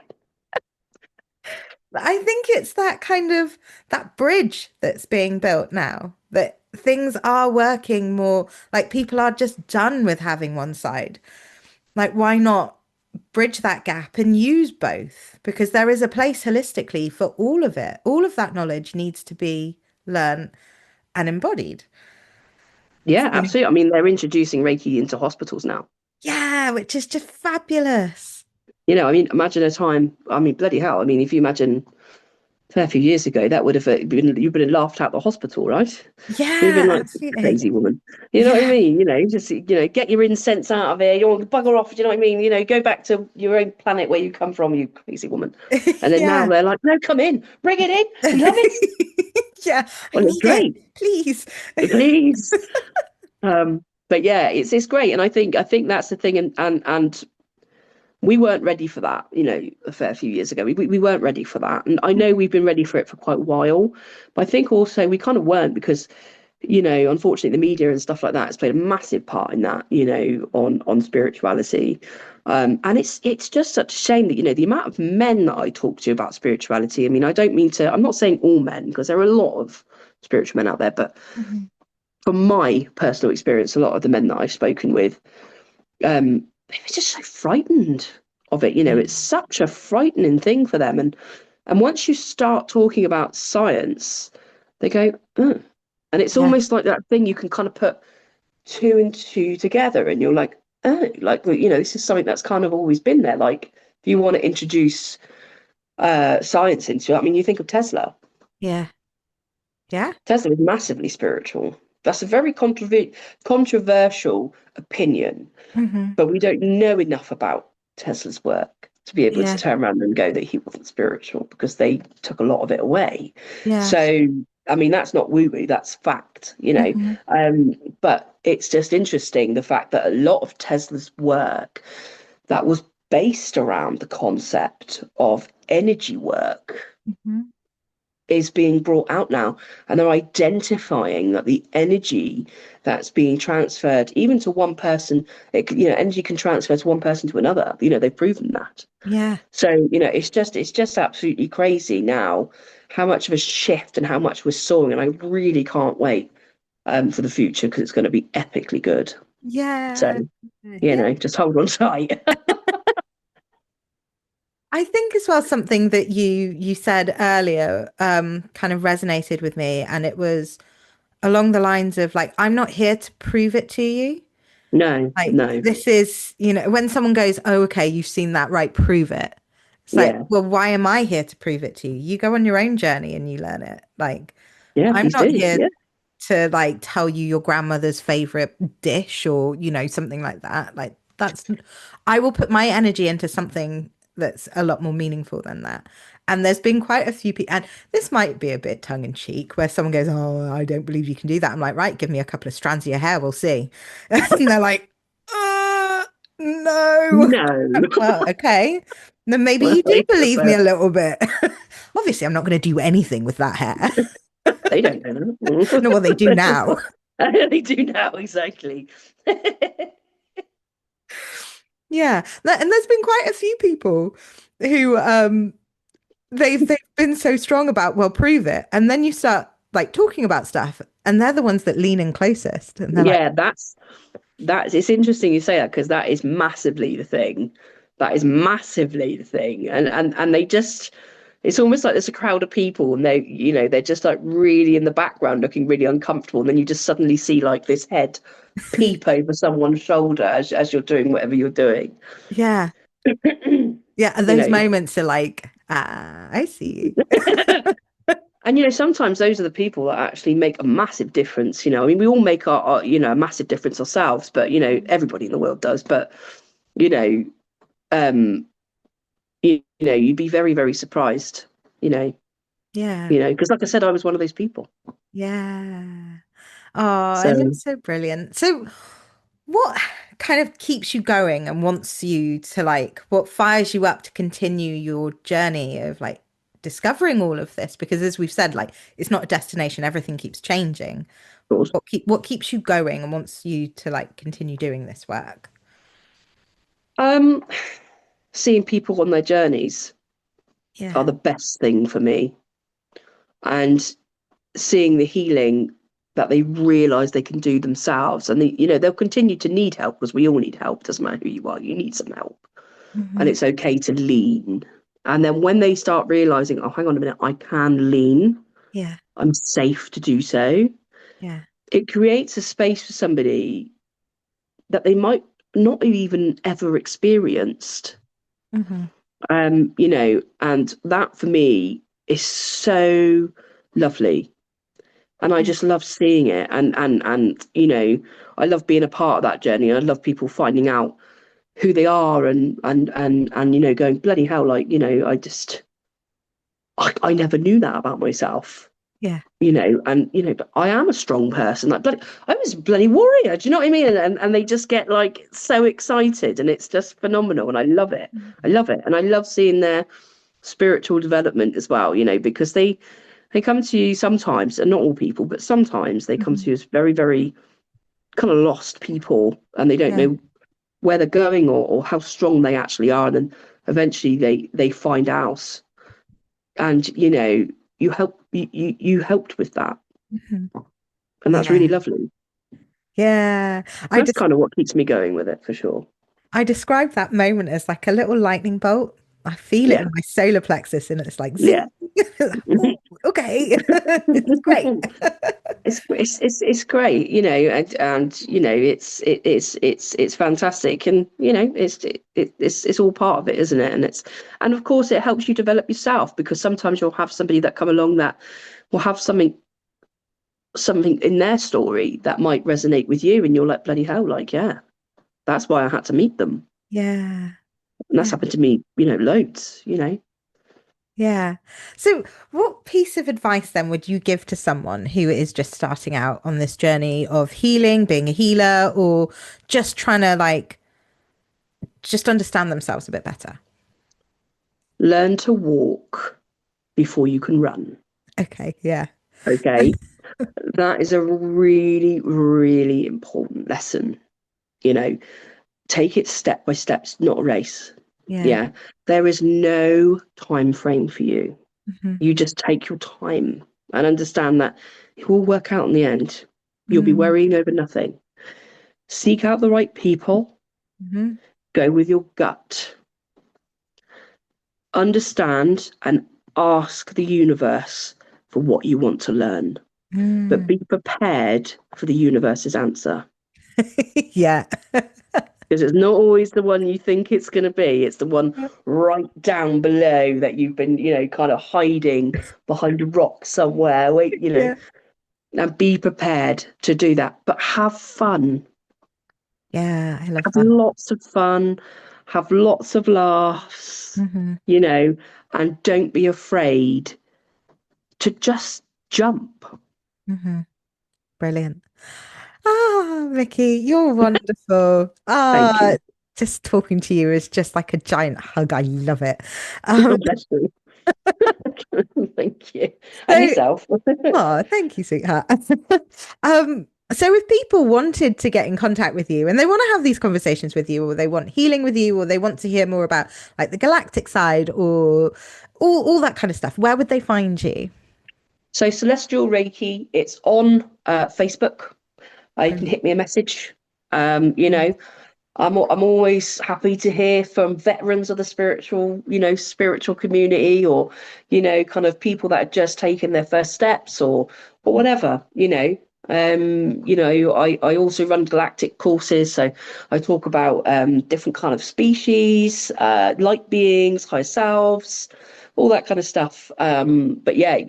I think it's that kind of that bridge that's being built now, that things are working more, like people are just done with having one side. Like, why not bridge that gap and use both? Because there is a place holistically for all of it. All of that knowledge needs to be learned and embodied. Yeah, You know? absolutely. I mean, they're introducing Reiki into hospitals now. Yeah, which is just fabulous. I mean, imagine a time. I mean, bloody hell. I mean, if you imagine a fair few years ago, that would have been you've been laughed out the hospital, right? You'd have been Yeah, like, absolutely. crazy woman. You know what I Yeah. mean? Just get your incense out of here. You want to bugger off. Do you know what I mean? Go back to your own planet where you come from, you crazy woman. And then now Yeah. they're like, no, come in, bring it in. We love it. Yeah, I Well, it's need it. great, Please. please. But yeah, it's great, and I think that's the thing, and we weren't ready for that, a fair few years ago. We weren't ready for that. And I know we've been ready for it for quite a while. But I think also we kind of weren't because, unfortunately, the media and stuff like that has played a massive part in that, on spirituality. And it's just such a shame that, the amount of men that I talk to about spirituality. I mean, I'm not saying all men, because there are a lot of spiritual men out there, but Mhm. from my personal experience, a lot of the men that I've spoken with, they were just so frightened of it. Yeah. It's such a frightening thing for them. And once you start talking about science, they go, and it's Yeah. almost like that thing you can kind of put two and two together, and you're like, oh, like, well, this is something that's kind of always been there. Like, if you want to introduce science into it, I mean, you think of Tesla. Yeah. Yeah. Tesla is massively spiritual. That's a very controversial opinion, Hmm. but we don't know enough about Tesla's work to be able to Yeah. turn around and go that he wasn't spiritual, because they took a lot of it away. Yeah. So, I mean, that's not woo-woo, that's fact. Hmm. But it's just interesting the fact that a lot of Tesla's work that was based around the concept of energy work Hmm. is being brought out now, and they're identifying that the energy that's being transferred even to one person, energy can transfer to one person to another. They've proven that. Yeah. So it's just absolutely crazy now how much of a shift and how much we're soaring, and I really can't wait for the future, because it's going to be epically good. So Yeah. Yeah. just hold on tight. I think as well something that you said earlier kind of resonated with me, and it was along the lines of like, I'm not here to prove it to you. No, Like no. this is, when someone goes, "Oh, okay, you've seen that, right? Prove it." It's like, Yeah, well, why am I here to prove it to you? You go on your own journey and you learn it. Like, yeah, I'm please not do. here Yeah, to like tell you your grandmother's favorite dish or, something like that. Like I will put my energy into something that's a lot more meaningful than that. And there's been quite a few people, and this might be a bit tongue in cheek, where someone goes, "Oh, I don't believe you can do that." I'm like, right, give me a couple of strands of your hair, we'll see. And they're like, no. no. Well, okay. Then maybe Well, you do believe me but a little bit. Obviously, I'm not going to do anything with that hair. they don't know No, well, they do They're just now. they do now, exactly. Yeah. And there's been quite a few people who they've been so strong about, well, prove it. And then you start like talking about stuff and they're the ones that lean in closest and they're like, Yeah, that's it's interesting you say that, because that is massively the thing. That is massively the thing. And they just, it's almost like there's a crowd of people, and they're just like really in the background looking really uncomfortable, and then you just suddenly see like this head peep over someone's shoulder as you're doing whatever you're doing. yeah. Yeah. And You those know. moments are like, I see And sometimes those are the people that actually make a massive difference. I mean, we all make our a massive difference ourselves, but everybody in the world does. But you know, um, you'd be very, very surprised. You know, Yeah. because like I said, I was one of those people. Yeah. Oh, and So it's so brilliant. So, what kind of keeps you going and wants you to like, what fires you up to continue your journey of like discovering all of this? Because as we've said, like, it's not a destination, everything keeps changing. of course, What keeps you going and wants you to like continue doing this work? um, seeing people on their journeys are Yeah. the best thing for me, and seeing the healing that they realize they can do themselves, and they'll continue to need help, because we all need help. Doesn't matter who you are, you need some help, and Hmm. it's okay to lean. And then when they start realizing, oh, hang on a minute, I can lean, Yeah. I'm safe to do so, Yeah. it creates a space for somebody that they might not have even ever experienced. Hmm. And that for me is so lovely. And I Yeah. just love seeing it. And I love being a part of that journey. I love people finding out who they are, and going, bloody hell, like, I never knew that about myself. Yeah. But I am a strong person. Like, bloody, I was a bloody warrior. Do you know what I mean? And they just get like so excited, and it's just phenomenal. And I love it. I love it. And I love seeing their spiritual development as well, because they come to you sometimes, and not all people, but sometimes they come Hmm. to you as very, very kind of lost people, and they don't Yeah. know where they're going, or how strong they actually are. And then eventually they find out, and you helped with that, Hmm. and that's really Yeah. lovely. Yeah. I That's just kind of what keeps me going with it, for sure. I describe that moment as like a little lightning bolt. I feel it Yeah, in my solar plexus and it's like zing. yeah. Ooh, okay. It's great. It's great, and it's fantastic, and it's all part of it, isn't it? And of course it helps you develop yourself, because sometimes you'll have somebody that come along that will have something in their story that might resonate with you, and you're like, bloody hell, like, yeah, that's why I had to meet them. Yeah. And that's Yeah. happened to me, loads. Yeah. So, what piece of advice then would you give to someone who is just starting out on this journey of healing, being a healer, or just trying to like just understand themselves a bit better? Learn to walk before you can run. Okay. Yeah. Okay. That is a really, really important lesson. You know, take it step by step, it's not a race. Yeah. Yeah. There is no time frame for you. Hmm. You just take your time and understand that it will work out in the end. You'll be Mm-hmm. worrying over nothing. Seek out the right people, go with your gut, understand and ask the universe for what you want to learn, but Mm. be prepared for the universe's answer. Yeah. Because it's not always the one you think it's going to be. It's the one right down below that you've been, kind of hiding behind a rock somewhere. Wait, Yeah. and be prepared to do that. But have fun. Yeah. I love Have that. lots of fun. Have lots of laughs, Hmm. and don't be afraid to just jump. Hmm. Brilliant. Ah, Mickey, you're wonderful. Thank Ah, you. just talking to you is just like a giant hug. I love it. God bless you. Thank you. And So, yourself. oh, thank you, sweetheart. So if people wanted to get in contact with you and they want to have these conversations with you, or they want healing with you, or they want to hear more about like the galactic side or all that kind of stuff, where would they find you? So Celestial Reiki, it's on Facebook. You can Brilliant. hit me a message. I'm always happy to hear from veterans of the spiritual community, or kind of people that are just taking their first steps, or whatever. I also run galactic courses, so I talk about different kind of species, light beings, higher selves, all that kind of stuff. But yeah,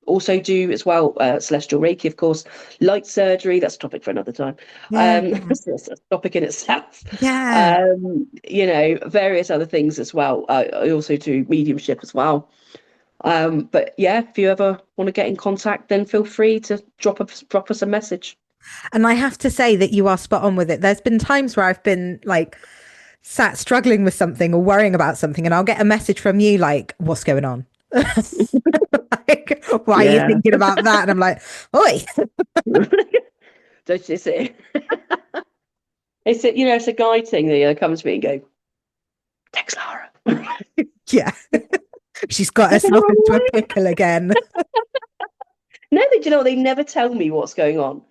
also do as well celestial reiki, of course, light surgery, that's a topic for another time. Yeah. That's a topic in itself. Yeah. Various other things as well. I also do mediumship as well. But yeah, if you ever want to get in contact, then feel free to drop us a message. And I have to say that you are spot on with it. There's been times where I've been like sat struggling with something or worrying about something, and I'll get a message from you like, what's going on? Like, why are you Yeah. thinking about that? And I'm like, oi. Don't you see? It's a guide thing that comes to me and go, text Lara. Yeah. She's got They go, herself into a "Oh, pickle again. no, they never tell me what's going on.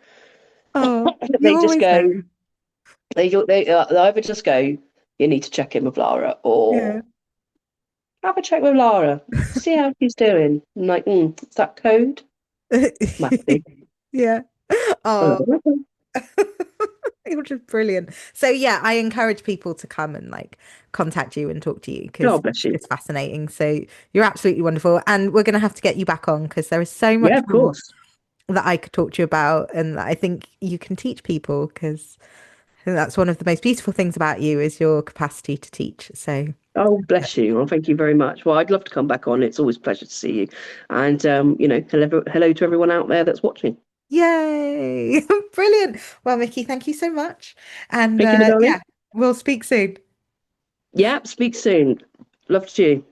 Oh, They you're just always there. go, they either just go, you need to check in with Lara, Yeah. or have a check with Lara, see how she's doing. I'm like, is that code? Must be. Yeah. Oh, Oh, which is brilliant. So yeah, I encourage people to come and like contact you and talk to you because God bless you. it's fascinating. So you're absolutely wonderful. And we're going to have to get you back on because there is so Yeah, much of more course. that I could talk to you about and that I think you can teach people because I think that's one of the most beautiful things about you is your capacity to teach. So Oh, bless you. Well, thank you very much. Well, I'd love to come back on. It's always a pleasure to see you. And, hello to everyone out there that's watching. yay! Brilliant. Well, Mickey, thank you so much. And Thank you, my darling. yeah, we'll speak soon. Yeah, speak soon. Love to you.